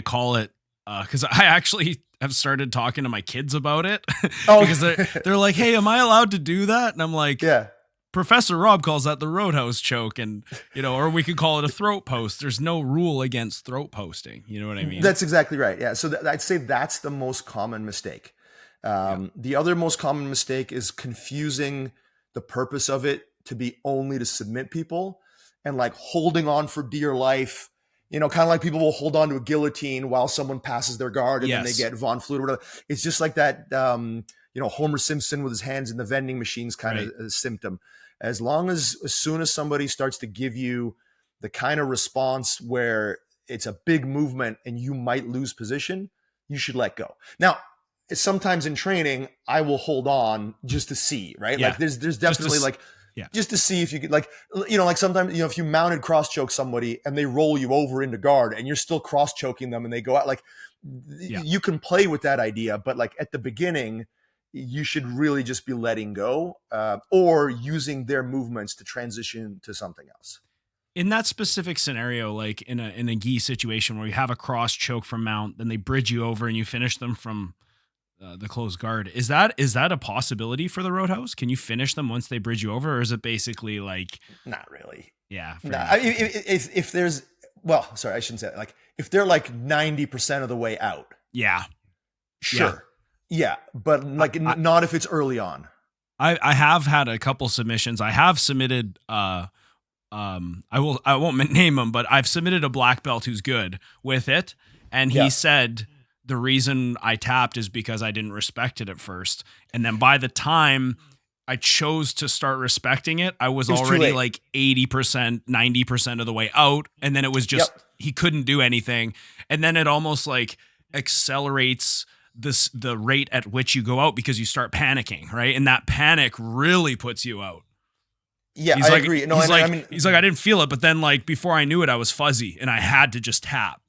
call it. Because I actually have started talking to my kids about it because they're like, "Hey, am I allowed to do that?" And I'm like, "Yeah." Professor Rob calls that the Roadhouse Choke, and or we could call it a throat post. There's no rule against throat posting. You know what I mean? That's exactly right. Yeah. So I'd say that's the most common mistake. The other most common mistake is confusing the purpose of it to be only to submit people and like holding on for dear life. Kind of like people will hold on to a guillotine while someone passes their guard and then they get Von Flute or whatever. It's just like that, Homer Simpson with his hands in the vending machines kind of a symptom. As soon as somebody starts to give you the kind of response where it's a big movement and you might lose position, you should let go. Now, sometimes in training, I will hold on just to see, right? Yeah. Like there's definitely just to see if you could like sometimes, if you mounted cross choke somebody and they roll you over into guard and you're still cross choking them and they go out, like you can play with that idea. But like at the beginning, you should really just be letting go or using their movements to transition to something else. In that specific scenario, like in a gi situation where you have a cross choke from mount, then they bridge you over and you finish them from the closed guard. Is that a possibility for the Roadhouse? Can you finish them once they bridge you over, or is it basically like not really? Yeah. If there's, well, sorry, I shouldn't say that. Like if they're like 90% of the way out. Yeah. Sure. Yeah. But like not if it's early on. I have had a couple submissions. I have submitted I won't name him, but I've submitted a black belt who's good with it, and he said the reason I tapped is because I didn't respect it at first. And then by the time I chose to start respecting it, I was already like 80%, 90% of the way out. And then it was just, he couldn't do anything. And then it almost like accelerates the rate at which you go out because you start panicking, right? And that panic really puts you out. Yeah, I agree. No, he's like, I didn't feel it, but then like before I knew it, I was fuzzy and I had to just tap.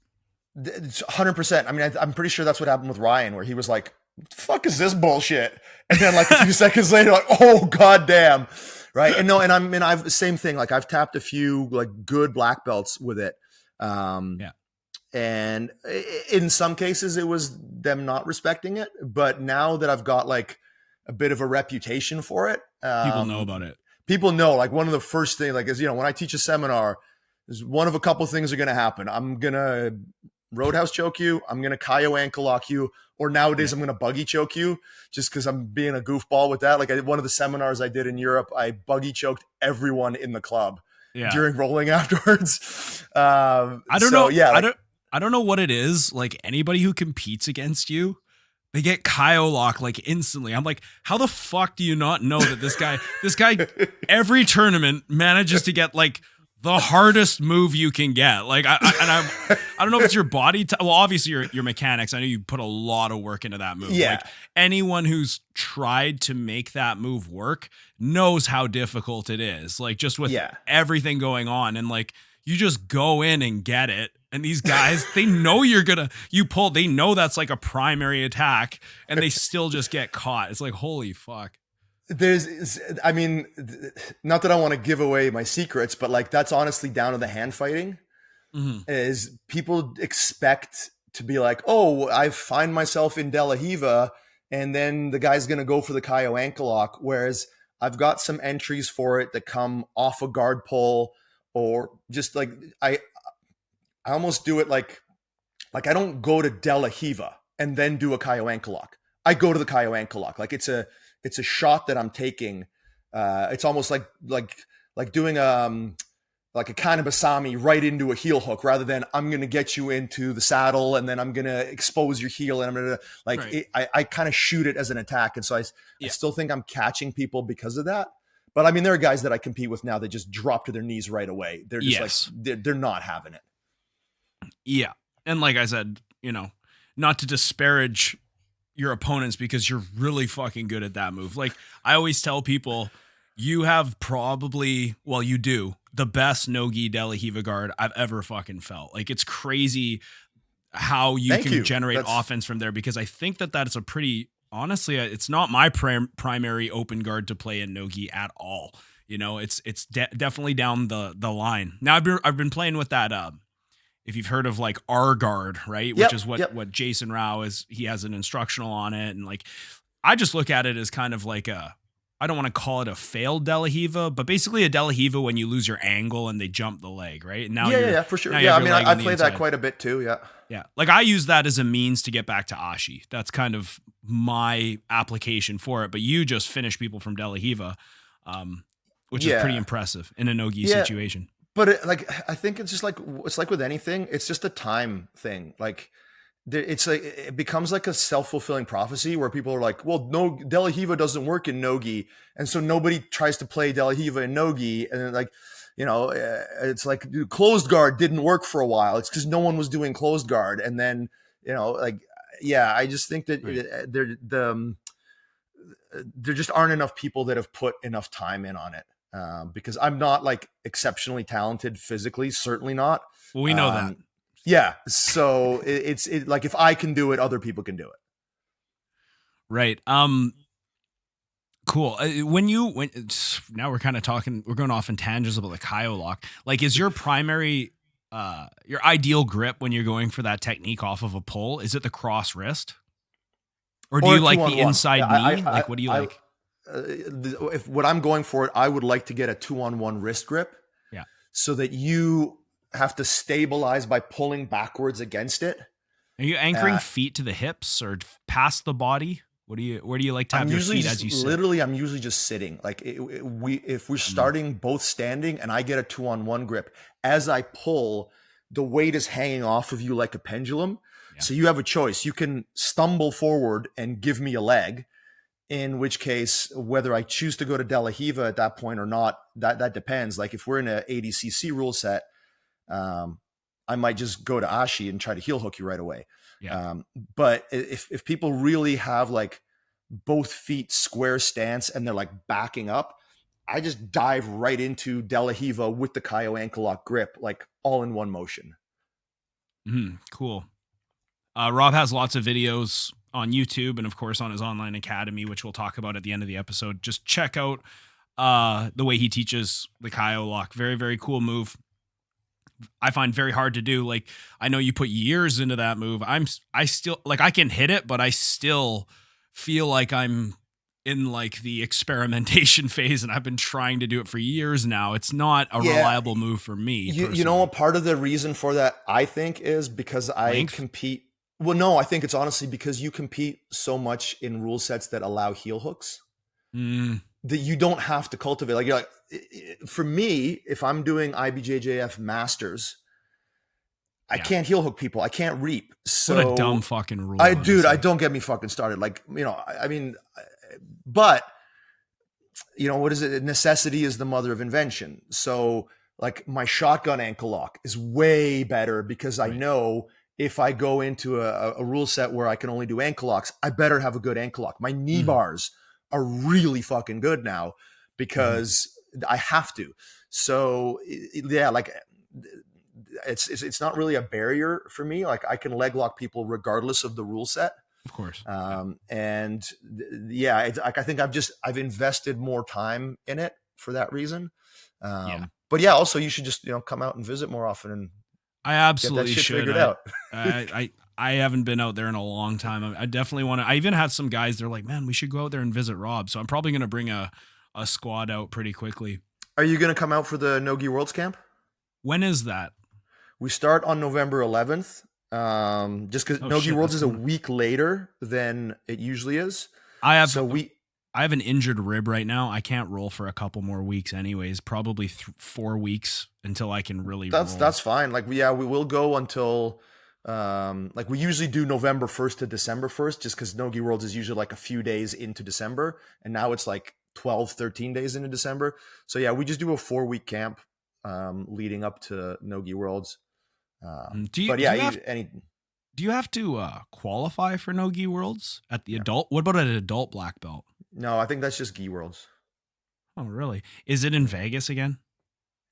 It's 100%. I mean, I'm pretty sure that's what happened with Ryan, where he was like, "What the fuck is this bullshit?" And then like a few seconds later, like, "Oh goddamn!" Right? And I've the same thing. Like I've tapped a few like good black belts with it. And in some cases, it was them not respecting it. But now that I've got like a bit of a reputation for it, people know about it. People know. Like one of the first things, like is when I teach a seminar, is one of a couple of things are going to happen. I'm gonna Roadhouse choke you, I'm going to Caio ankle lock you, or nowadays I'm going to buggy choke you just because I'm being a goofball with that. Like one of the seminars I did in Europe, I buggy choked everyone in the club during rolling afterwards. I don't know. Yeah, I don't know what it is. Like anybody who competes against you, they get Caio lock like instantly. I'm like, how the fuck do you not know that this guy, every tournament manages to get like the hardest move you can get. Like, I don't know if it's your body. Well, obviously your mechanics. I know you put a lot of work into that move. Yeah. Like anyone who's tried to make that move work knows how difficult it is. Like just with everything going on, and like you just go in and get it. And these guys, they know they know that's like a primary attack, and they still just get caught. It's like, holy fuck. I mean, not that I want to give away my secrets, but like that's honestly down to the hand fighting. Is people expect to be like, oh, I find myself in De La Riva, and then the guy's going to go for the Caio ankle lock. Whereas I've got some entries for it that come off a guard pull, or just like I almost do it like I don't go to De La Riva and then do a Caio ankle lock. I go to the Caio ankle lock. Like it's a shot that I'm taking. It's almost like doing like a kanabasami right into a heel hook, rather than I'm going to get you into the saddle and then I'm going to expose your heel and I'm going to like I kind of shoot it as an attack. And so I still think I'm catching people because of that. But I mean, there are guys that I compete with now that just drop to their knees right away. They're just like they're not having it. Yeah. And like I said, not to disparage your opponents, because you're really fucking good at that move. Like I always tell people, you have probably, well, you do the best no-gi De La Riva guard I've ever fucking felt. Like it's crazy how you can generate offense from there, because I think that is a pretty, honestly, it's not my primary open guard to play in no-gi at all. It's definitely down the line. Now I've been playing with that, if you've heard of like R guard, right? Which is what Jason Rao is. He has an instructional on it. And like, I just look at it as kind of like I don't want to call it a failed De La Riva, but basically a De La Riva when you lose your angle and they jump the leg, right? And now for sure. Yeah, I mean, I play that quite a bit too. Yeah. Yeah. Like I use that as a means to get back to Ashi. That's kind of my application for it. But you just finish people from De La Riva, which is pretty impressive in a no-gi situation. But I think it's just like with anything, it's just a time thing. Like it's like it becomes like a self-fulfilling prophecy where people are like, well, no, De La Riva doesn't work in no-gi, and so nobody tries to play De La Riva in no-gi, and then like, it's like closed guard didn't work for a while. It's because no one was doing closed guard, and then I just think that there just aren't enough people that have put enough time in on it. Because I'm not like exceptionally talented physically, certainly not. Well, we know that. Yeah. So it's like, if I can do it, other people can do it. Right. Cool. Now we're kind of talking, we're going off in tangents about the Caio lock. Like, is your primary, your ideal grip when you're going for that technique off of a pull, is it the cross wrist? Or do you like the inside knee? What do you like? If what I'm going for it, I would like to get a 2-on-1 wrist grip. Yeah. So that you have to stabilize by pulling backwards against it. Are you anchoring feet to the hips or past the body? Where do you like to have your feet as you sit? Literally, I'm usually just sitting. Like if we're starting both standing and I get a 2-on-1 grip, as I pull, the weight is hanging off of you like a pendulum. Yeah. So you have a choice. You can stumble forward and give me a leg, in which case, whether I choose to go to De La Riva at that point or not, that depends. Like if we're in a 80cc rule set, I might just go to Ashi and try to heel hook you right away. Yeah. But if people really have like both feet square stance and they're like backing up, I just dive right into De La Riva with the Caio ankle lock grip, like all in one motion. Cool. Rob has lots of videos on YouTube and of course on his online academy, which we'll talk about at the end of the episode. Just check out the way he teaches the Caio lock. Very, very cool move. I find very hard to do. Like, I know you put years into that move. I still like, I can hit it, but I still feel like I'm in like the experimentation phase, and I've been trying to do it for years now. It's not a reliable move for me. You know, a part of the reason for that, I think, is because I compete. Well, no, I think it's honestly because you compete so much in rule sets that allow heel hooks that you don't have to cultivate. Like, you're like, for me, if I'm doing IBJJF Masters, I can't heel hook people. I can't reap. So what a dumb fucking rule. dude, I don't get me fucking started. Like, you know, I mean, but you know, what is it? Necessity is the mother of invention. So like my shotgun ankle lock is way better because I know if I go into a rule set where I can only do ankle locks, I better have a good ankle lock. My knee bars are really fucking good now because I have to. So yeah, like it's not really a barrier for me. Like I can leg lock people regardless of the rule set. Of course. And yeah, it's like, I think I've invested more time in it for that reason. But yeah, also you should just, you know, come out and visit more often and I absolutely get that shit should. figured out. I haven't been out there in a long time. I definitely want to. I even had some guys. They're like, man, we should go out there and visit Rob. So I'm probably going to bring a squad out pretty quickly. Are you going to come out for the No-Gi Worlds camp? When is that? We start on November 11th. Just because No-Gi Worlds is a week later than it usually is. I have an injured rib right now. I can't roll for a couple more weeks anyways, probably 4 weeks until I can really roll. That's fine. Like, we will go until, like we usually do November 1st to December 1st, just because No-Gi Worlds is usually like a few days into December. And now it's like 12, 13 days into December. So yeah, we just do a 4-week camp, leading up to No-Gi Worlds. Do you have to qualify for No-Gi Worlds at the adult? What about an adult black belt? No, I think that's just Gi Worlds. Oh, really? Is it in Vegas again?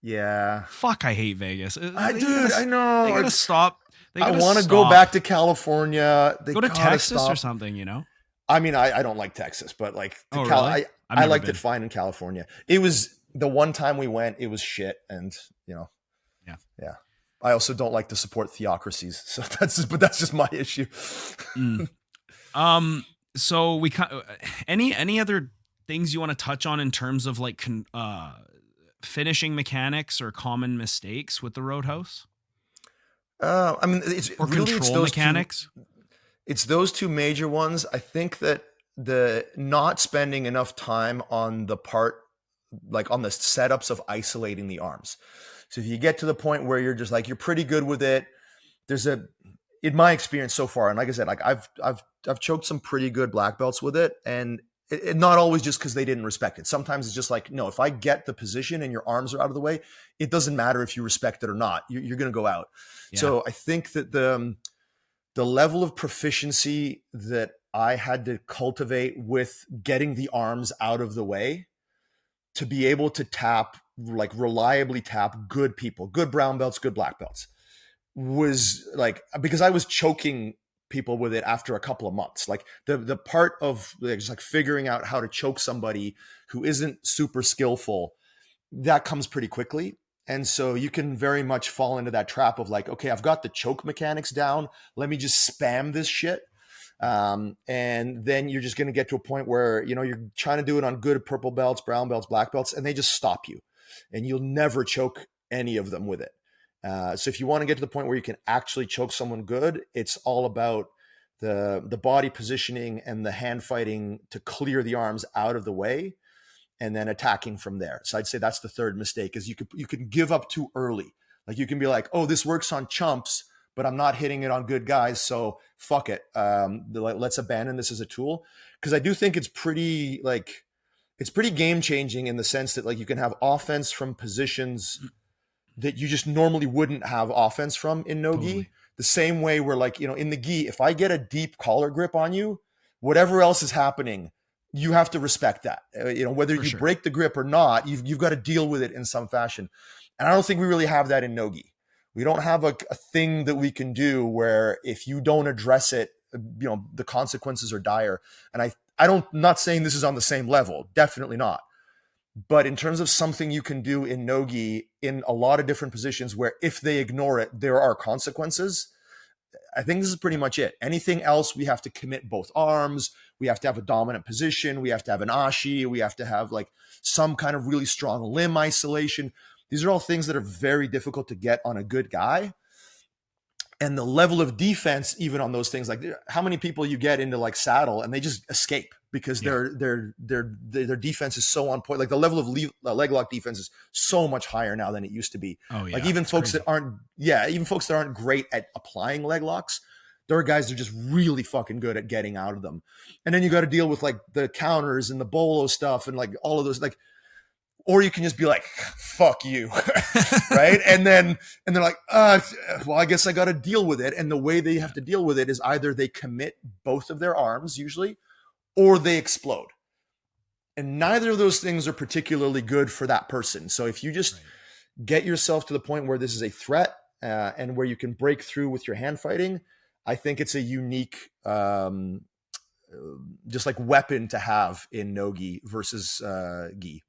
Yeah. Fuck, I hate Vegas. I know. They gotta stop. I want to go back to California. Go to Texas or something, you know? I mean, I don't like Texas, but like, really? I liked it fine in California. It was the one time we went, it was shit. And, you know, yeah. I also don't like to support theocracies. So that's just my issue. So we any other things you want to touch on in terms of like finishing mechanics or common mistakes with the Roadhouse? I mean, it's or really control mechanics. It's those two major ones. I think that the not spending enough time on the part, like on the setups of isolating the arms. So if you get to the point where you're just like, you're pretty good with it, in my experience so far, and like I said, like I've choked some pretty good black belts with it, and it not always just because they didn't respect it. Sometimes it's just like, no, if I get the position and your arms are out of the way, it doesn't matter if you respect it or not. You're going to go out. Yeah. So I think that the level of proficiency that I had to cultivate with getting the arms out of the way to be able to reliably tap good people, good brown belts, good black belts, was like, because I was choking people with it after a couple of months. Like the part of just like figuring out how to choke somebody who isn't super skillful, that comes pretty quickly. And so you can very much fall into that trap of like, okay, I've got the choke mechanics down. Let me just spam this shit. And then you're just going to get to a point where, you know, you're trying to do it on good purple belts, brown belts, black belts, and they just stop you and you'll never choke any of them with it. So if you want to get to the point where you can actually choke someone good, it's all about the body positioning and the hand fighting to clear the arms out of the way and then attacking from there. So I'd say that's the third mistake, is you can give up too early. Like you can be like, oh, this works on chumps, but I'm not hitting it on good guys. So fuck it. Let's abandon this as a tool. Cause I do think it's pretty game changing in the sense that like you can have offense from positions that you just normally wouldn't have offense from in no-gi. Totally. The same way where like, you know, in the gi, if I get a deep collar grip on you, whatever else is happening, you have to respect that. You know, whether you break the grip or not, you've got to deal with it in some fashion. And I don't think we really have that in no-gi. We don't have a thing that we can do where if you don't address it, you know, the consequences are dire. And I'm not saying this is on the same level, definitely not. But in terms of something you can do in no-gi in a lot of different positions where if they ignore it, there are consequences, I think this is pretty much it. Anything else, we have to commit both arms. We have to have a dominant position. We have to have an ashi. We have to have like some kind of really strong limb isolation. These are all things that are very difficult to get on a good guy. And the level of defense, even on those things, like how many people you get into like saddle and they just escape because their defense is so on point. Like the level of leg lock defense is so much higher now than it used to be. Oh yeah. Like even folks that aren't great at applying leg locks, there are guys that are just really fucking good at getting out of them. And then you got to deal with like the counters and the bolo stuff and like all of those, like, or you can just be like, fuck you. Right. And they're like, well, I guess I got to deal with it. And the way they have to deal with it is either they commit both of their arms usually, or they explode. And neither of those things are particularly good for that person. So if you just get yourself to the point where this is a threat and where you can break through with your hand fighting, I think it's a unique, just like weapon to have in no-gi versus gi.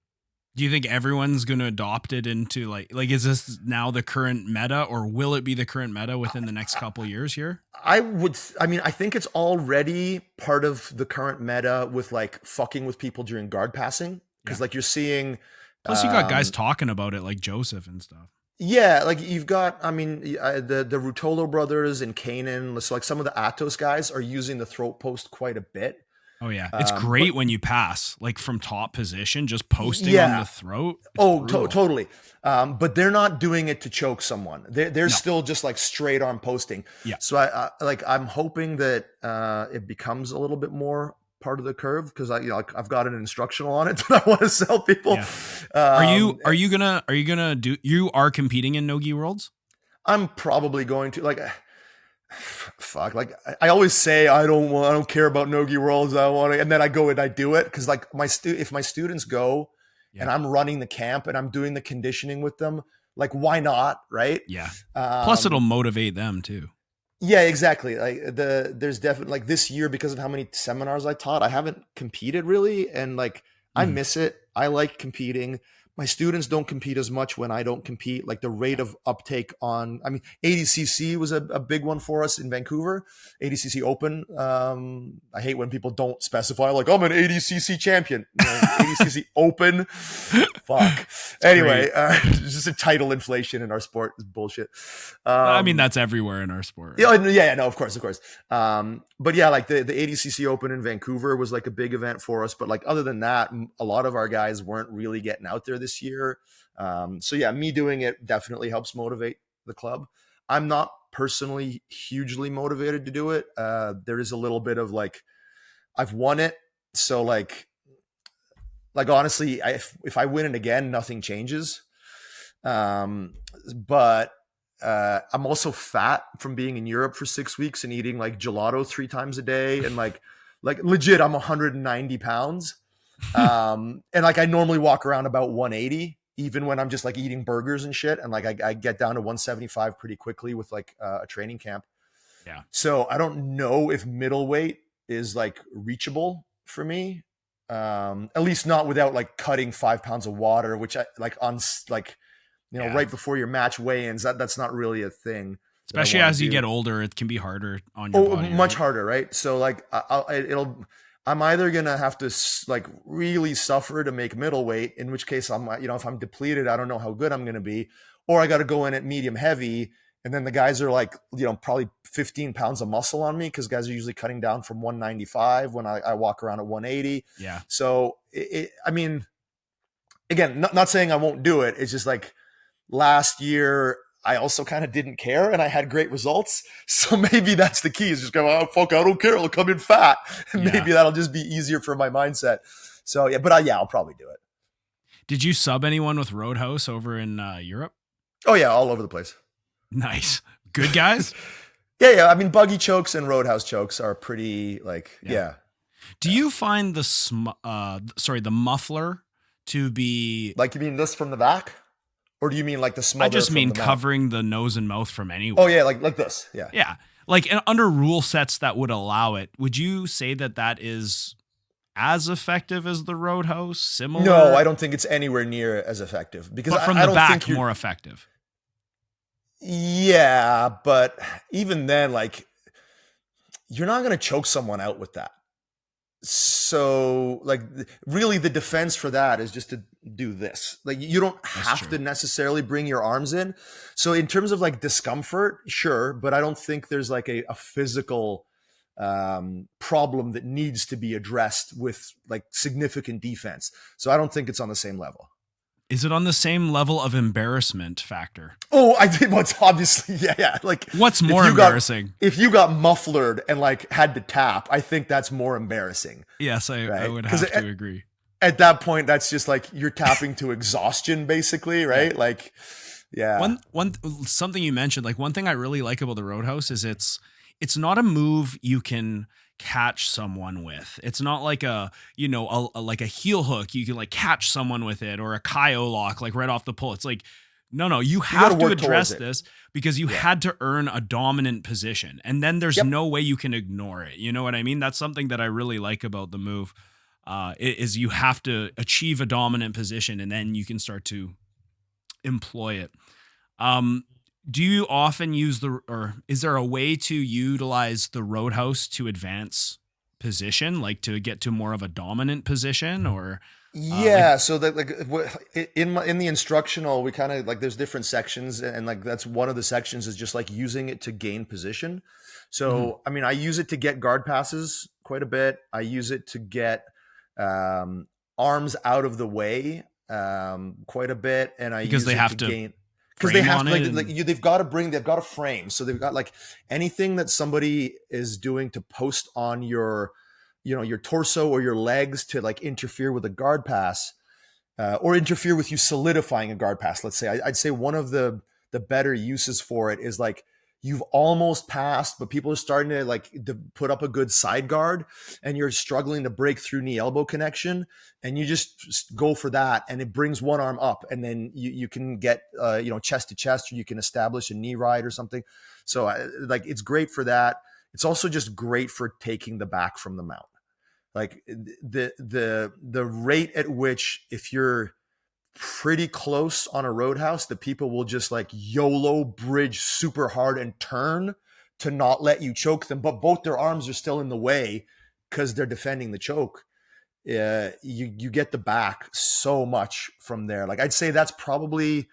Do you think everyone's going to adopt it into like is this now the current meta, or will it be the current meta within the next couple of years here? I think it's already part of the current meta with like fucking with people during guard passing. Cause like you're seeing, plus you got guys talking about it like Joseph and stuff. Yeah. Like you've got, the Rutolo brothers and Kanan. So like some of the Atos guys are using the throat post quite a bit. Oh yeah, it's great when you pass like from top position, just posting on the throat. Totally. But they're not doing it to choke someone. They're still just like straight arm posting. Yeah. So I'm hoping that it becomes a little bit more part of the curve because I've got an instructional on it that I want to sell people. Yeah. Are you gonna do? You are competing in No-Gi Worlds? I'm probably going to fuck, like I always say I don't care about no-gi worlds. I want to, and then I go and I do it because like if my students go and I'm running the camp and I'm doing the conditioning with them, like why not, right? Yeah. Plus it'll motivate them too. Yeah, exactly. Like there's definitely like this year because of how many seminars I taught, I haven't competed really, and like I miss it. I like competing. My students don't compete as much when I don't compete. Like the rate of uptake on, ADCC was a big one for us in Vancouver. ADCC Open. I hate when people don't specify like I'm an ADCC champion. ADCC Open. Fuck. Anyway, just a title inflation in our sport is bullshit. That's everywhere in our sport. Right? Yeah, no, of course. But yeah, like the ADCC Open in Vancouver was like a big event for us. But like other than that, a lot of our guys weren't really getting out there this year. So yeah, me doing it definitely helps motivate the club. I'm not personally hugely motivated to do it. There is a little bit of like, I've won it. So like honestly, if I win it again, nothing changes. But I'm also fat from being in Europe for 6 weeks and eating like gelato 3 times a day. And like legit, I'm 190 pounds. And like I normally walk around about 180, even when I'm just like eating burgers and shit. And like I get down to 175 pretty quickly with like a training camp. Yeah. So I don't know if middleweight is like reachable for me. At least not without like cutting 5 pounds of water, which I like on like, right before your match weigh-ins, that's not really a thing. Especially as you get older, it can be harder on your body. Much harder, right? So like I'm either going to have to like really suffer to make middleweight, in which case I'm, if I'm depleted, I don't know how good I'm going to be, or I got to go in at medium heavy. And then the guys are like, probably 15 pounds of muscle on me because guys are usually cutting down from 195 when I walk around at 180. Yeah. So again, not saying I won't do it. It's just like last year, I also kind of didn't care and I had great results. So maybe that's the key is just go, oh, fuck, I don't care. I'll come in fat. And maybe that'll just be easier for my mindset. So yeah, but I'll probably do it. Did you sub anyone with Roadhouse over in Europe? Oh yeah. All over the place. Nice. Good guys. Yeah. Buggy chokes and Roadhouse chokes are pretty like, yeah. Do you find the muffler to be like, you mean this from the back? Or do you mean like the smother? I just mean covering the nose and mouth from anywhere. Oh yeah, like this. Yeah. Yeah. Like under rule sets that would allow it. Would you say that is as effective as the Roadhouse? Similar? No, I don't think it's anywhere near as effective because but from I the back more effective. Yeah, but even then, like you're not going to choke someone out with that. So like really the defense for that is just to do this. Like you don't have to necessarily bring your arms in. So in terms of like discomfort, sure, but I don't think there's like a physical problem that needs to be addressed with like significant defense. So I don't think it's on the same level. Is it on the same level of embarrassment factor? Oh, I did. What's obviously, yeah. Like, what's more embarrassing? If you got mufflered and like had to tap, I think that's more embarrassing. Yes, I would have to agree. At that point, that's just like you're tapping to exhaustion, basically, right? Yeah. Like, yeah. Something you mentioned, like one thing I really like about the Roadhouse is it's not a move you can catch someone with. It's not like like a heel hook you can like catch someone with it, or a Caio lock like right off the pull. It's like no, you have to address this because you had to earn a dominant position, and then there's no way you can ignore it. You know what I mean? That's something that I really like about the move. Is you have to achieve a dominant position, and then you can start to employ it. Do you often use or is there a way to utilize the Roadhouse to advance position, like to get to more of a dominant position, or? So that like in the instructional, we kind of like there's different sections, and like that's one of the sections is just like using it to gain position. So I mean, I use it to get guard passes quite a bit. I use it to get arms out of the way quite a bit, and because they have to gain. Because they have they've got a frame. So they've got like anything that somebody is doing to post on your torso or your legs to like interfere with a guard pass, or interfere with you solidifying a guard pass. Let's say I'd say one of the better uses for it is like you've almost passed, but people are starting to put up a good side guard, and you're struggling to break through knee elbow connection, and you just go for that, and it brings one arm up, and then you can get chest to chest, or you can establish a knee ride or something. So it's great for that. It's also just great for taking the back from the mount. Like the rate at which, if you're pretty close on a Roadhouse, the people will just like YOLO bridge super hard and turn to not let you choke them, but both their arms are still in the way because they're defending the choke. You get the back so much from there. Like I'd say that's probably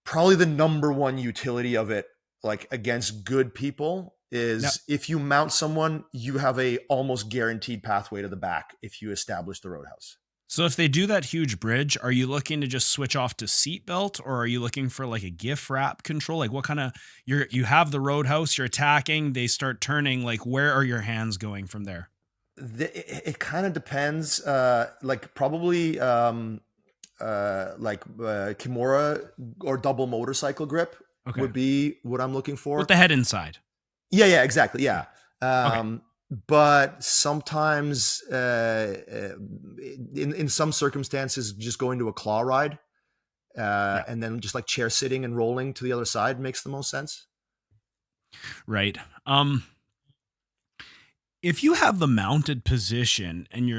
the number one utility of it, like against good people, is if you mount someone, you have a almost guaranteed pathway to the back if you establish the Roadhouse. So if they do that huge bridge, are you looking to just switch off to seatbelt, or are you looking for like a GIF wrap control? Like what kind of, you have the Roadhouse, you're attacking, they start turning, like where are your hands going from there? It kind of depends. Probably Kimura or double motorcycle grip would be what I'm looking for. With the head inside. Yeah, exactly. Yeah. But sometimes in some circumstances, just going to a claw ride and then just like chair sitting and rolling to the other side makes the most sense. Right. If you have the mounted position and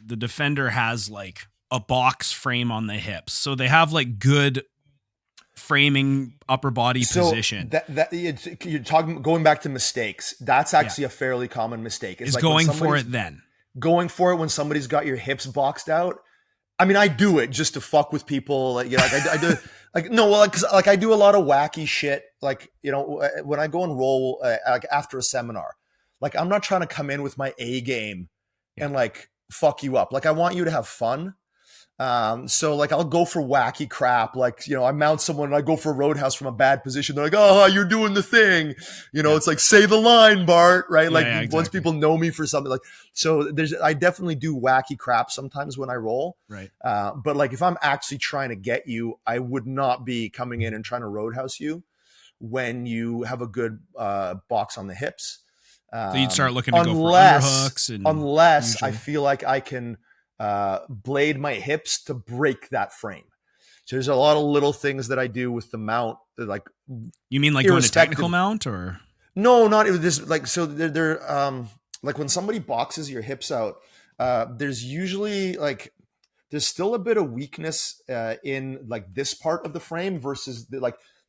the defender has like a box frame on the hips, so they have like good framing upper body position. You're talking going back to mistakes. That's actually a fairly common mistake. It's like going for it then. Going for it when somebody's got your hips boxed out. I mean, I do it just to fuck with people. I do because I do a lot of wacky shit. Like, when I go and roll like after a seminar, like I'm not trying to come in with my A game and like fuck you up. Like I want you to have fun. So like I'll go for wacky crap. Like, I mount someone and I go for a Roadhouse from a bad position. They're like, oh, you're doing the thing. It's like, say the line, Bart, right? Exactly. Once people know me for something so I definitely do wacky crap sometimes when I roll. Right. But like if I'm actually trying to get you, I would not be coming in and trying to Roadhouse you when you have a good box on the hips. So you'd start looking to go for underhooks unless I feel like I can blade my hips to break that frame. So there's a lot of little things that I do with the mount, like you mean like going to technical mount or no, not this. Like so, they're like when somebody boxes your hips out, there's usually like there's still a bit of weakness in like this part of the frame versus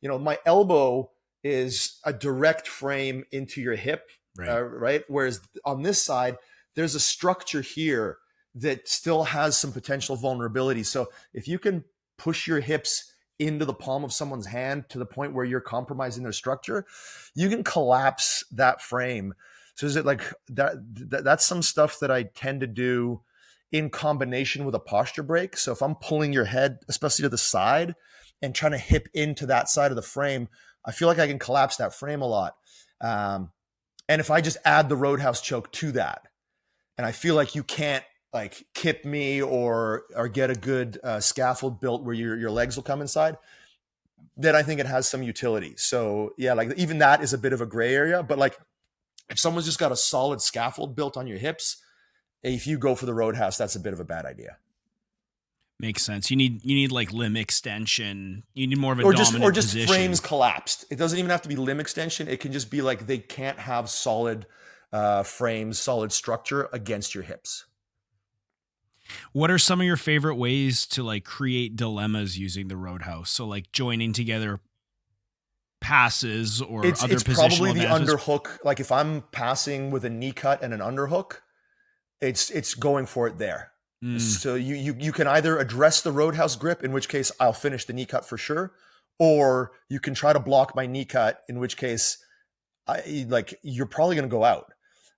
my elbow is a direct frame into your hip, right? Whereas on this side, there's a structure here that still has some potential vulnerability. So if you can push your hips into the palm of someone's hand to the point where you're compromising their structure, you can collapse that frame. So is it like that's some stuff that I tend to do in combination with a posture break. So if I'm pulling your head, especially to the side, and trying to hip into that side of the frame, I feel like I can collapse that frame a lot. And if I just add the Roadhouse Choke to that, and I feel like you can't like kip me or get a good scaffold built where your legs will come inside, then I think it has some utility. So yeah, like even that is a bit of a gray area, but like if someone's just got a solid scaffold built on your hips, if you go for the Roadhouse, that's a bit of a bad idea. Makes sense. You need like limb extension. You need more of a dominant position. Frames collapsed. It doesn't even have to be limb extension. It can just be like they can't have solid frames, solid structure against your hips. What are some of your favorite ways to like create dilemmas using the Roadhouse? So like joining together passes or other positional It's probably the advantages? underhook. Like if I'm passing with a knee cut and an underhook, it's going for it there. So you can either address the Roadhouse grip, in which case I'll finish the knee cut for sure, or you can try to block my knee cut, in which case you're probably going to go out.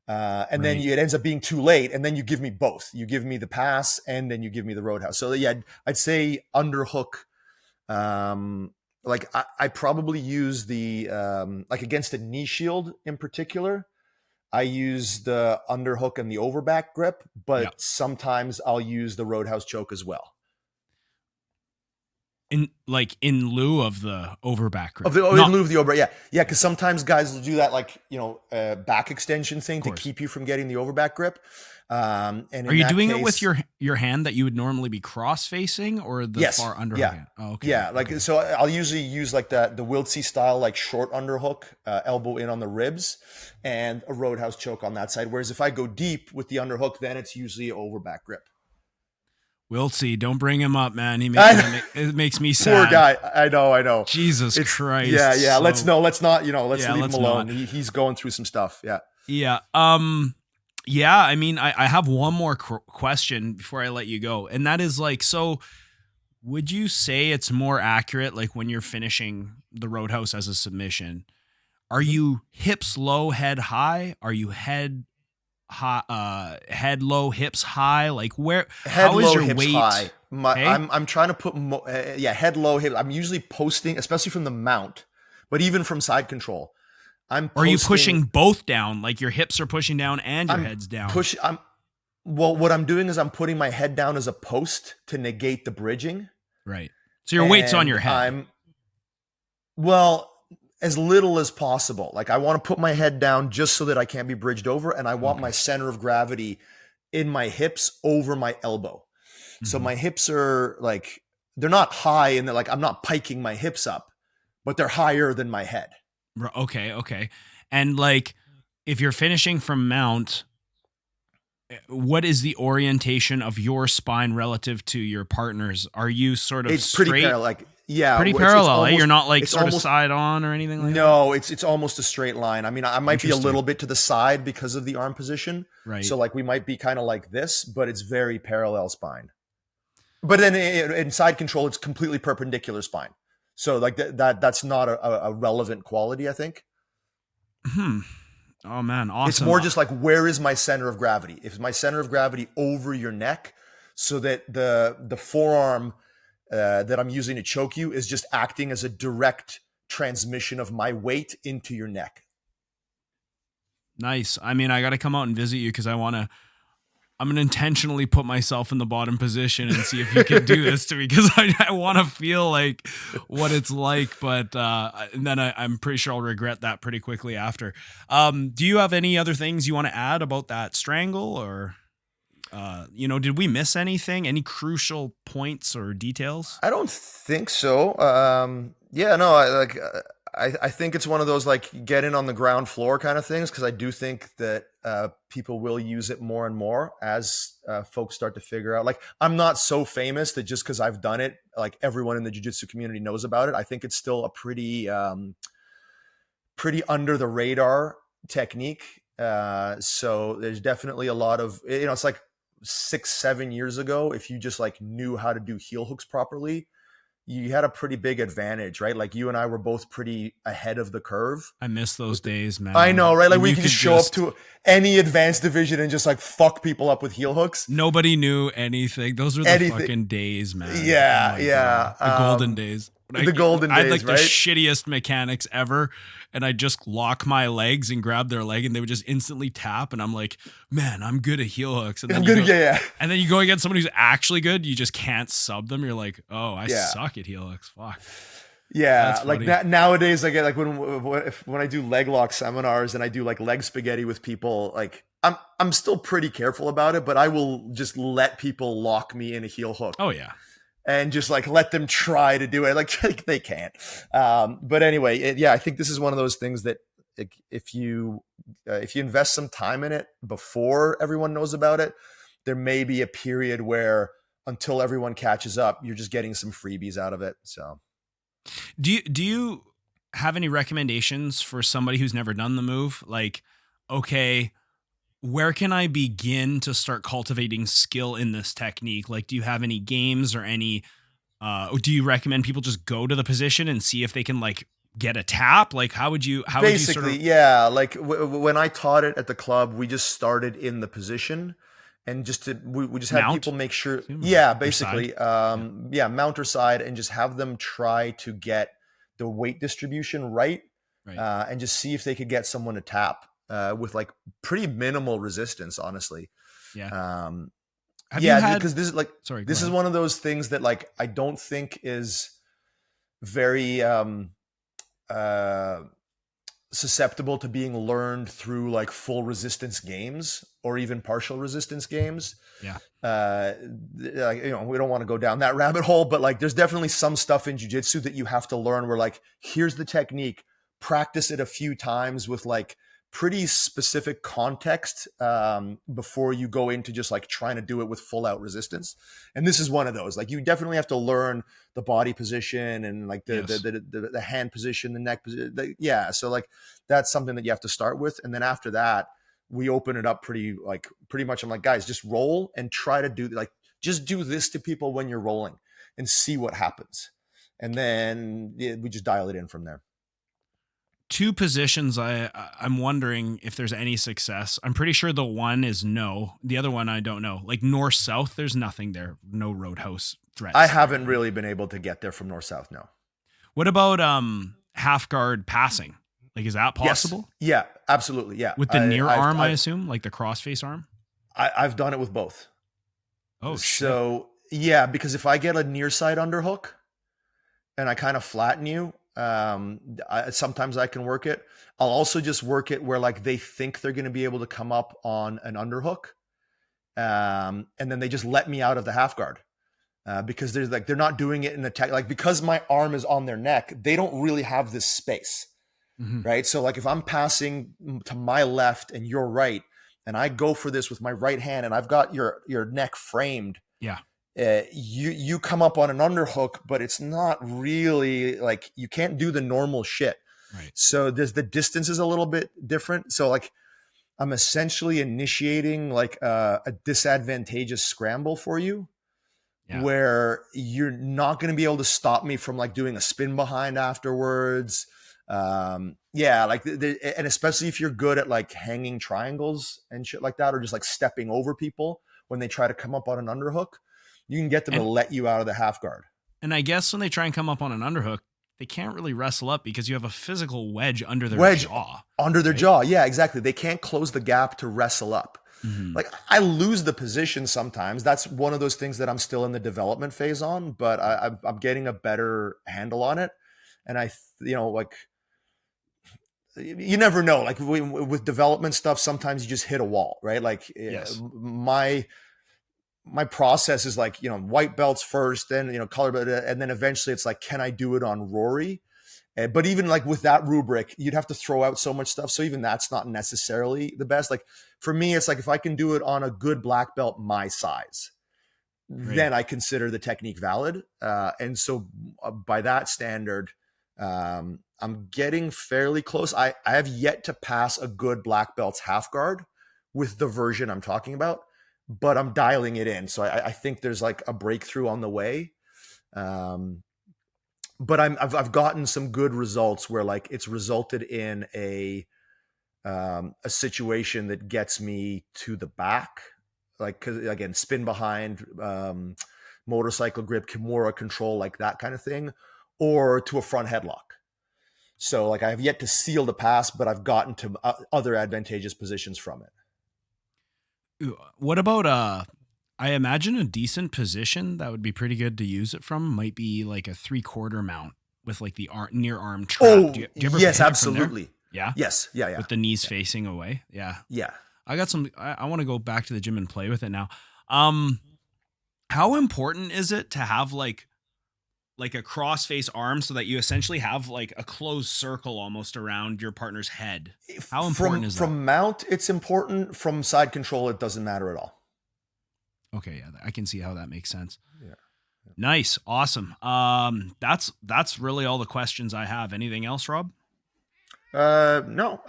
And then it ends up being too late, and then you give me both. You give me the pass, and then you give me the Roadhouse. So yeah, I'd say underhook. Like I probably use the like against a knee shield in particular, I use the underhook and the overback grip, but sometimes I'll use the Roadhouse Choke as well. In lieu of the overback grip. In lieu of the overback, yeah. Because sometimes guys will do that, like back extension thing to keep you from getting the overback grip. And are you doing it with your hand that you would normally be cross facing, or the far underhook? Yeah. Oh, okay. Yeah, so I'll usually use like the Wiltsey style, like short underhook, elbow in on the ribs, and a Roadhouse Choke on that side. Whereas if I go deep with the underhook, then it's usually an overback grip. Wiltsey, don't bring him up, man. It makes me sad. Poor guy. I know. Jesus Christ. Yeah. So, let's not. Let's leave him alone. He's going through some stuff. Yeah. Yeah. Yeah. I mean, I have one more question before I let you go, and that is like, so would you say it's more accurate, like when you're finishing the Roadhouse as a submission? Are you hips low, head high? Are you head low, hips high? Like where? Head how low, is your hips weight? high. Hey? I'm trying to put head low, hip. I'm usually posting, especially from the mount, but even from side control. Are you pushing both down? Like your hips are pushing down and your head's down? What I'm doing is I'm putting my head down as a post to negate the bridging. Right. So your weight's on your head. As little as possible. Like I want to put my head down just so that I can't be bridged over, and I want my center of gravity in my hips over my elbow. Mm-hmm. So my hips are like, they're not high, and they're like, I'm not piking my hips up, but they're higher than my head. Okay. And like, if you're finishing from mount, what is the orientation of your spine relative to your partner's? Are you sort of straight? Pretty parallel. Pretty parallel. Almost, You're not like sort of side on or anything like that? No, it's almost a straight line. I mean, I might be a little bit to the side because of the arm position. Right. So like we might be kind of like this, but it's very parallel spine. But then in side control, it's completely perpendicular spine. So like that's not a relevant quality, I think. Oh man, awesome. It's more just like, where is my center of gravity? If my center of gravity over your neck, so that the forearm that I'm using to choke you is just acting as a direct transmission of my weight into your neck. Nice. I mean, I got to come out and visit you because I'm going to intentionally put myself in the bottom position and see if you can do this to me, because I want to feel like what it's like, but and then I'm pretty sure I'll regret that pretty quickly after. Do you have any other things you want to add about that strangle, or did we miss anything? Any crucial points or details? I don't think so. I think it's one of those like get in on the ground floor kind of things, because I do think that people will use it more and more as folks start to figure out. Like, I'm not so famous that just because I've done it, like everyone in the jiu-jitsu community knows about it. I think it's still a pretty under the radar technique. So there's definitely a lot of, it's like 6-7 years ago, if you just like knew how to do heel hooks properly, you had a pretty big advantage, right? Like you and I were both pretty ahead of the curve. I miss those days, man. I know, right? Like When we you could could just show up to any advanced division and just like fuck people up with heel hooks. Nobody knew anything. Those were the Anything. fucking days, man. Yeah, Oh my yeah. God. The golden days. The golden I had days, like the right? shittiest mechanics ever, and I just lock my legs and grab their leg, and they would just instantly tap, and I'm like, man, I'm good at heel hooks. And then I'm good. Yeah. And then you go against someone who's actually good, you just can't sub them. You're like, oh, I Yeah. suck at heel hooks. Fuck. Yeah, That's like funny. nowadays, I get like when I do leg lock seminars and I do like leg spaghetti with people, like I'm still pretty careful about it, but I will just let people lock me in a heel hook Oh yeah. and just like let them try to do it. Like they can't. But anyway, I think this is one of those things that if you invest some time in it before everyone knows about it, there may be a period where until everyone catches up, you're just getting some freebies out of it. So. Do you have any recommendations for somebody who's never done the move? Like, okay, where can I begin to start cultivating skill in this technique? Like, do you have any games or any, do you recommend people just go to the position and see if they can like get a tap? Like, how would you Basically, sort of... yeah. Like when I taught it at the club, we just started in the position and we just had Mount? people make sure. Assume, Yeah, or basically. side? Mount or side and just have them try to get the weight distribution right. Right. And just see if they could get someone to tap with like pretty minimal resistance, honestly. Yeah. Because this is like, Sorry, this is one of those things that like, I don't think is very, susceptible to being learned through like full resistance games or even partial resistance games. Yeah. Like, we don't want to go down that rabbit hole, but like there's definitely some stuff in jiu-jitsu that you have to learn where like, here's the technique, practice it a few times with like pretty specific context before you go into just like trying to do it with full out resistance. And this is one of those. Like you definitely have to learn the body position and like the hand position, the neck position. So like that's something that you have to start with. And then after that, we open it up pretty much. I'm like, guys, just roll and try to do like, just do this to people when you're rolling and see what happens. And then we just dial it in from there. Two positions I'm wondering if there's any success. I'm pretty sure the one is no. The other one I don't know. Like north south, there's nothing there. No roadhouse threats. I haven't really been able to get there from north south. No. What about half guard passing? Like is that possible? Yes. Yeah, absolutely. Yeah. With the near arm, I assume, like the crossface arm. I've done it with both. Oh, so yeah, because if I get a near side underhook and I kind of flatten you, sometimes I can work it. I'll also just work it where like they think they're going to be able to come up on an underhook. And then they just let me out of the half guard because they're not doing it in a tech, like because my arm is on their neck, they don't really have this space. Mm-hmm. Right. So like if I'm passing to my left and your right, and I go for this with my right hand and I've got your neck framed. Yeah. You come up on an underhook, but it's not really like you can't do the normal shit. Right. So the distance is a little bit different. So like I'm essentially initiating like a disadvantageous scramble for you, where you're not going to be able to stop me from like doing a spin behind afterwards. And especially if you're good at like hanging triangles and shit like that, or just like stepping over people when they try to come up on an underhook. You can get them to let you out of the half guard. And I guess when they try and come up on an underhook, they can't really wrestle up because you have a physical wedge under their jaw. Under their jaw. Yeah, exactly. They can't close the gap to wrestle up. Mm-hmm. Like I lose the position sometimes. That's one of those things that I'm still in the development phase on, but I'm getting a better handle on it. And you never know. Like with development stuff, sometimes you just hit a wall, right? Like yes. My process is like, white belts first, then, color belt, and then eventually it's like, can I do it on Rory? But even like with that rubric, you'd have to throw out so much stuff. So even that's not necessarily the best. Like for me, it's like, if I can do it on a good black belt, my size, then I consider the technique valid. And so by that standard, I'm getting fairly close. I have yet to pass a good black belt's half guard with the version I'm talking about, but I'm dialing it in. So I think there's like a breakthrough on the way. But I've gotten some good results where like it's resulted in a situation that gets me to the back, like, cause again, spin behind, motorcycle grip, Kimura control, like that kind of thing, or to a front headlock. So like I have yet to seal the pass, but I've gotten to other advantageous positions from it. What about I imagine a decent position that would be pretty good to use it from might be like a 3/4 mount with like the near arm trap. Oh, do you ever yes, hit it from absolutely. there? Yeah. Yes. Yeah. With the knees facing away. Yeah. Yeah. I got some. I want to go back to the gym and play with it now. How important is it to have like a cross face arm so that you essentially have like a closed circle almost around your partner's head? How important is that? From mount, it's important. From side control, it doesn't matter at all. Okay, yeah, I can see how that makes sense. Yeah. Nice, awesome. That's really all the questions I have. Anything else, Rob? No.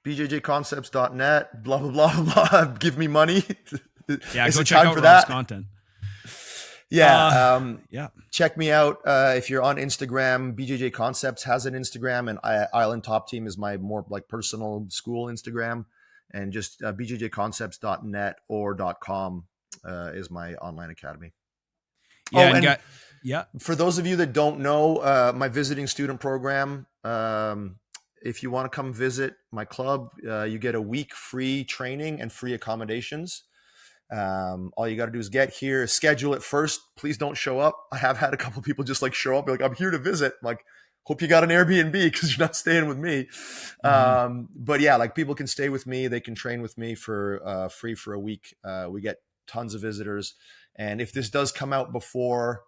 BJJconcepts.net. Blah blah blah blah. Give me money. Yeah, go check out Rob's content. Yeah. Yeah. Check me out if you're on Instagram. BJJ Concepts has an Instagram, and Island Top Team is my more like personal school Instagram. And just bjjconcepts.net or .com is my online academy. Yeah, yeah. For those of you that don't know, my visiting student program, if you want to come visit my club, you get a week free training and free accommodations. All you got to do is get here, schedule it first. Please don't show up. I have had a couple people just like show up, be like, I'm here to visit. I'm like, hope you got an Airbnb because you're not staying with me. But yeah, like people can stay with me. They can train with me for free for a week. We get tons of visitors. And if this does come out before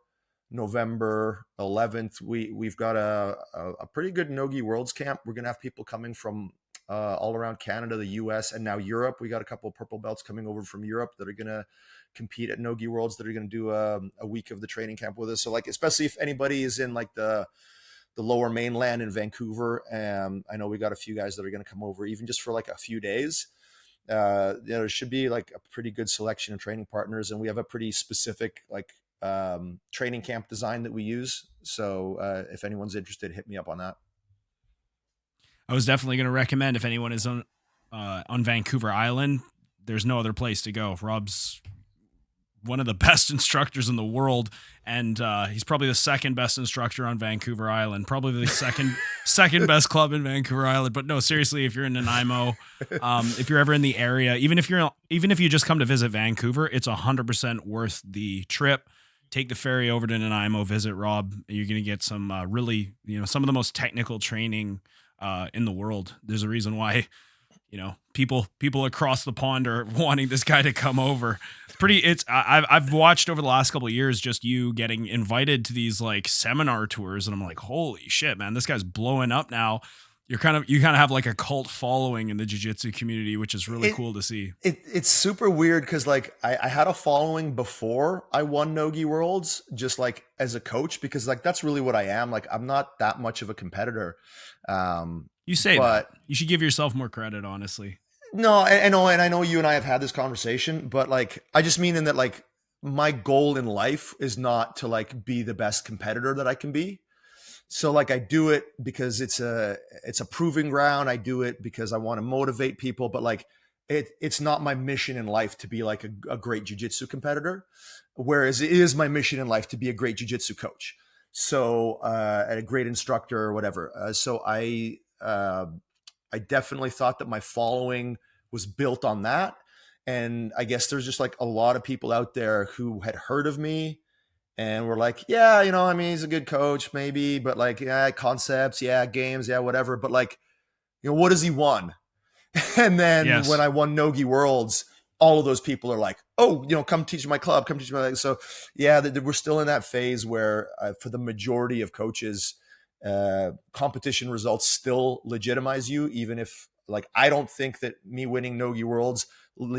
November 11th, we've got a pretty good Nogi Worlds camp. We're going to have people coming from all around Canada, the US, and now Europe. We got a couple of purple belts coming over from Europe that are going to compete at Nogi Worlds, that are going to do a week of the training camp with us. So like, especially if anybody is in like the lower mainland in Vancouver, I know we got a few guys that are going to come over even just for like a few days. There should be like a pretty good selection of training partners, and we have a pretty specific like training camp design that we use. So if anyone's interested, hit me up on that. I was definitely going to recommend, if anyone is on Vancouver Island, there's no other place to go. Rob's one of the best instructors in the world, and he's probably the second best instructor on Vancouver Island, probably the second best club in Vancouver Island. But no, seriously, if you're in Nanaimo, if you're ever in the area, even if you just come to visit Vancouver, it's 100% worth the trip. Take the ferry over to Nanaimo, visit Rob. You're going to get some really, some of the most technical training in the world. There's a reason why, people across the pond are wanting this guy to come over. I've watched over the last couple of years just you getting invited to these like seminar tours, and I'm like, holy shit, man, this guy's blowing up now. You kind of have like a cult following in the jiu-jitsu community, which is really cool to see. It's super weird because like I had a following before I won Nogi Worlds, just like as a coach, because like that's really what I am. Like I'm not that much of a competitor. You say that. You should give yourself more credit, honestly. No, I know you and I have had this conversation, but like I just mean in that like my goal in life is not to like be the best competitor that I can be. So like I do it because it's a proving ground. I do it because I want to motivate people, but like it's not my mission in life to be like a great jiu-jitsu competitor. Whereas it is my mission in life to be a great jiu-jitsu coach. So, a great instructor or whatever. So I definitely thought that my following was built on that. And I guess there's just like a lot of people out there who had heard of me and were like, yeah, he's a good coach maybe, but like, yeah, concepts, yeah, games, yeah, whatever. But like, what has he won? And then when I won Nogi Worlds, all of those people are like, oh, come teach my club, come teach my. So yeah, we're still in that phase where for the majority of coaches, competition results still legitimize you, even if like, I don't think that me winning Nogi Worlds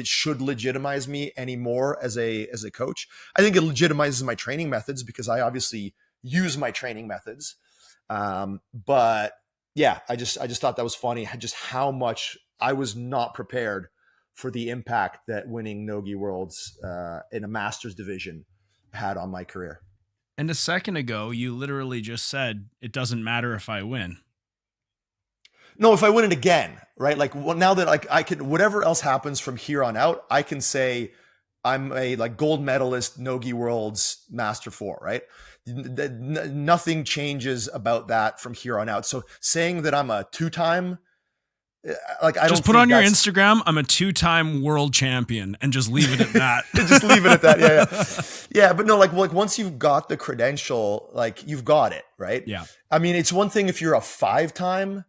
should legitimize me anymore as a coach. I think it legitimizes my training methods because I obviously use my training methods. But yeah, I just thought that was funny, just how much I was not prepared for the impact that winning Nogi Worlds in a Masters division had on my career. And a second ago, you literally just said, it doesn't matter if I win. No, if I win it again, right? Like, well, now that like I can, whatever else happens from here on out, I can say I'm a like gold medalist, Nogi Worlds Master 4, right? Nothing changes about that from here on out. So saying that I'm a 2-time, like I just don't put on your that's- Instagram, I'm a 2-time world champion, and just leave it at that. just leave it at that. Yeah. But no, like once you've got the credential, like you've got it, right? Yeah. I mean, it's one thing if you're a 5-time,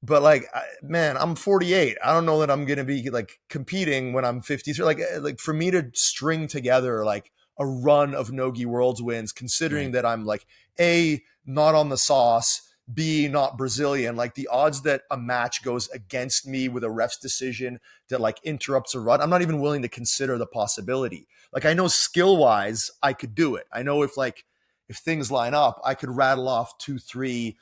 but like, man, I'm 48. I don't know that I'm going to be like competing when I'm 53. Like for me to string together like a run of Nogi Worlds wins, considering that I'm like A, not on the sauce, B, not Brazilian, like the odds that a match goes against me with a ref's decision that like interrupts a run, I'm not even willing to consider the possibility. Like I know skill wise, I could do it. I know if things line up, I could rattle off 2-3,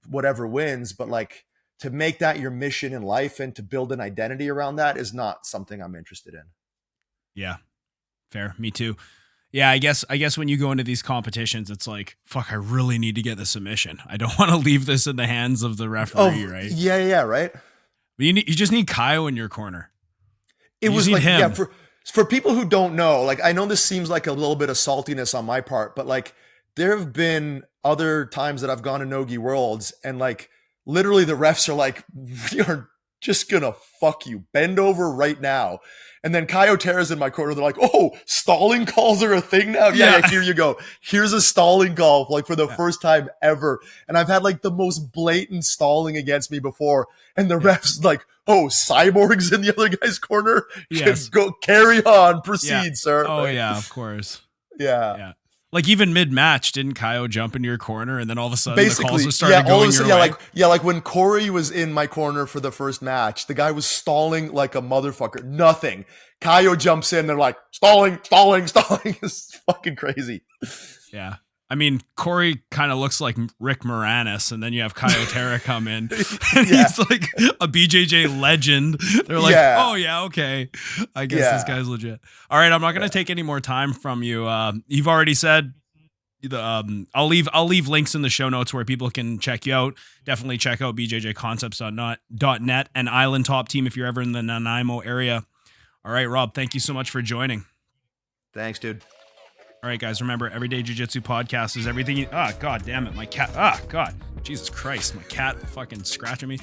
whatever wins, but like to make that your mission in life and to build an identity around that is not something I'm interested in. Yeah, fair. Me too. Yeah, I guess when you go into these competitions, it's like, fuck, I really need to get the submission. I don't want to leave this in the hands of the referee, right? Yeah, right. But you just need Caio in your corner. It was like, him. Yeah, for people who don't know, like I know this seems like a little bit of saltiness on my part, but like there have been other times that I've gone to Nogi Worlds and like literally the refs are like, we are just gonna fuck you. Bend over right now. And then Caio Terra's in my corner. They're like, oh, stalling calls are a thing now? Yeah, here you go. Here's a stalling call, like for the first time ever. And I've had like the most blatant stalling against me before. And the refs like, oh, Cyborg's in the other guy's corner? Yes. Go carry on. Proceed, sir. Oh, yeah, of course. Yeah. Like even mid-match, didn't Caio jump into your corner and then all of a sudden the calls just started started going your way? Like when Corey was in my corner for the first match, the guy was stalling like a motherfucker. Nothing. Caio jumps in, they're like, stalling. It's fucking crazy. Yeah. I mean, Corey kind of looks like Rick Moranis, and then you have Caio Terra come in. And he's like a BJJ legend. They're like, oh, yeah, okay. I guess this guy's legit. All right, I'm not going to take any more time from you. You've already said, I'll leave links in the show notes where people can check you out. Definitely check out bjjconcepts.net and Island Top Team if you're ever in the Nanaimo area. All right, Rob, thank you so much for joining. Thanks, dude. All right, guys, remember, Everyday Jiu-Jitsu Podcast is everything God damn it, my cat. God. Jesus Christ, my cat fucking scratching me.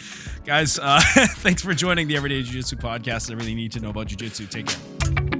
Guys, thanks for joining the Everyday Jiu-Jitsu Podcast. Everything you need to know about Jiu-Jitsu. Take care.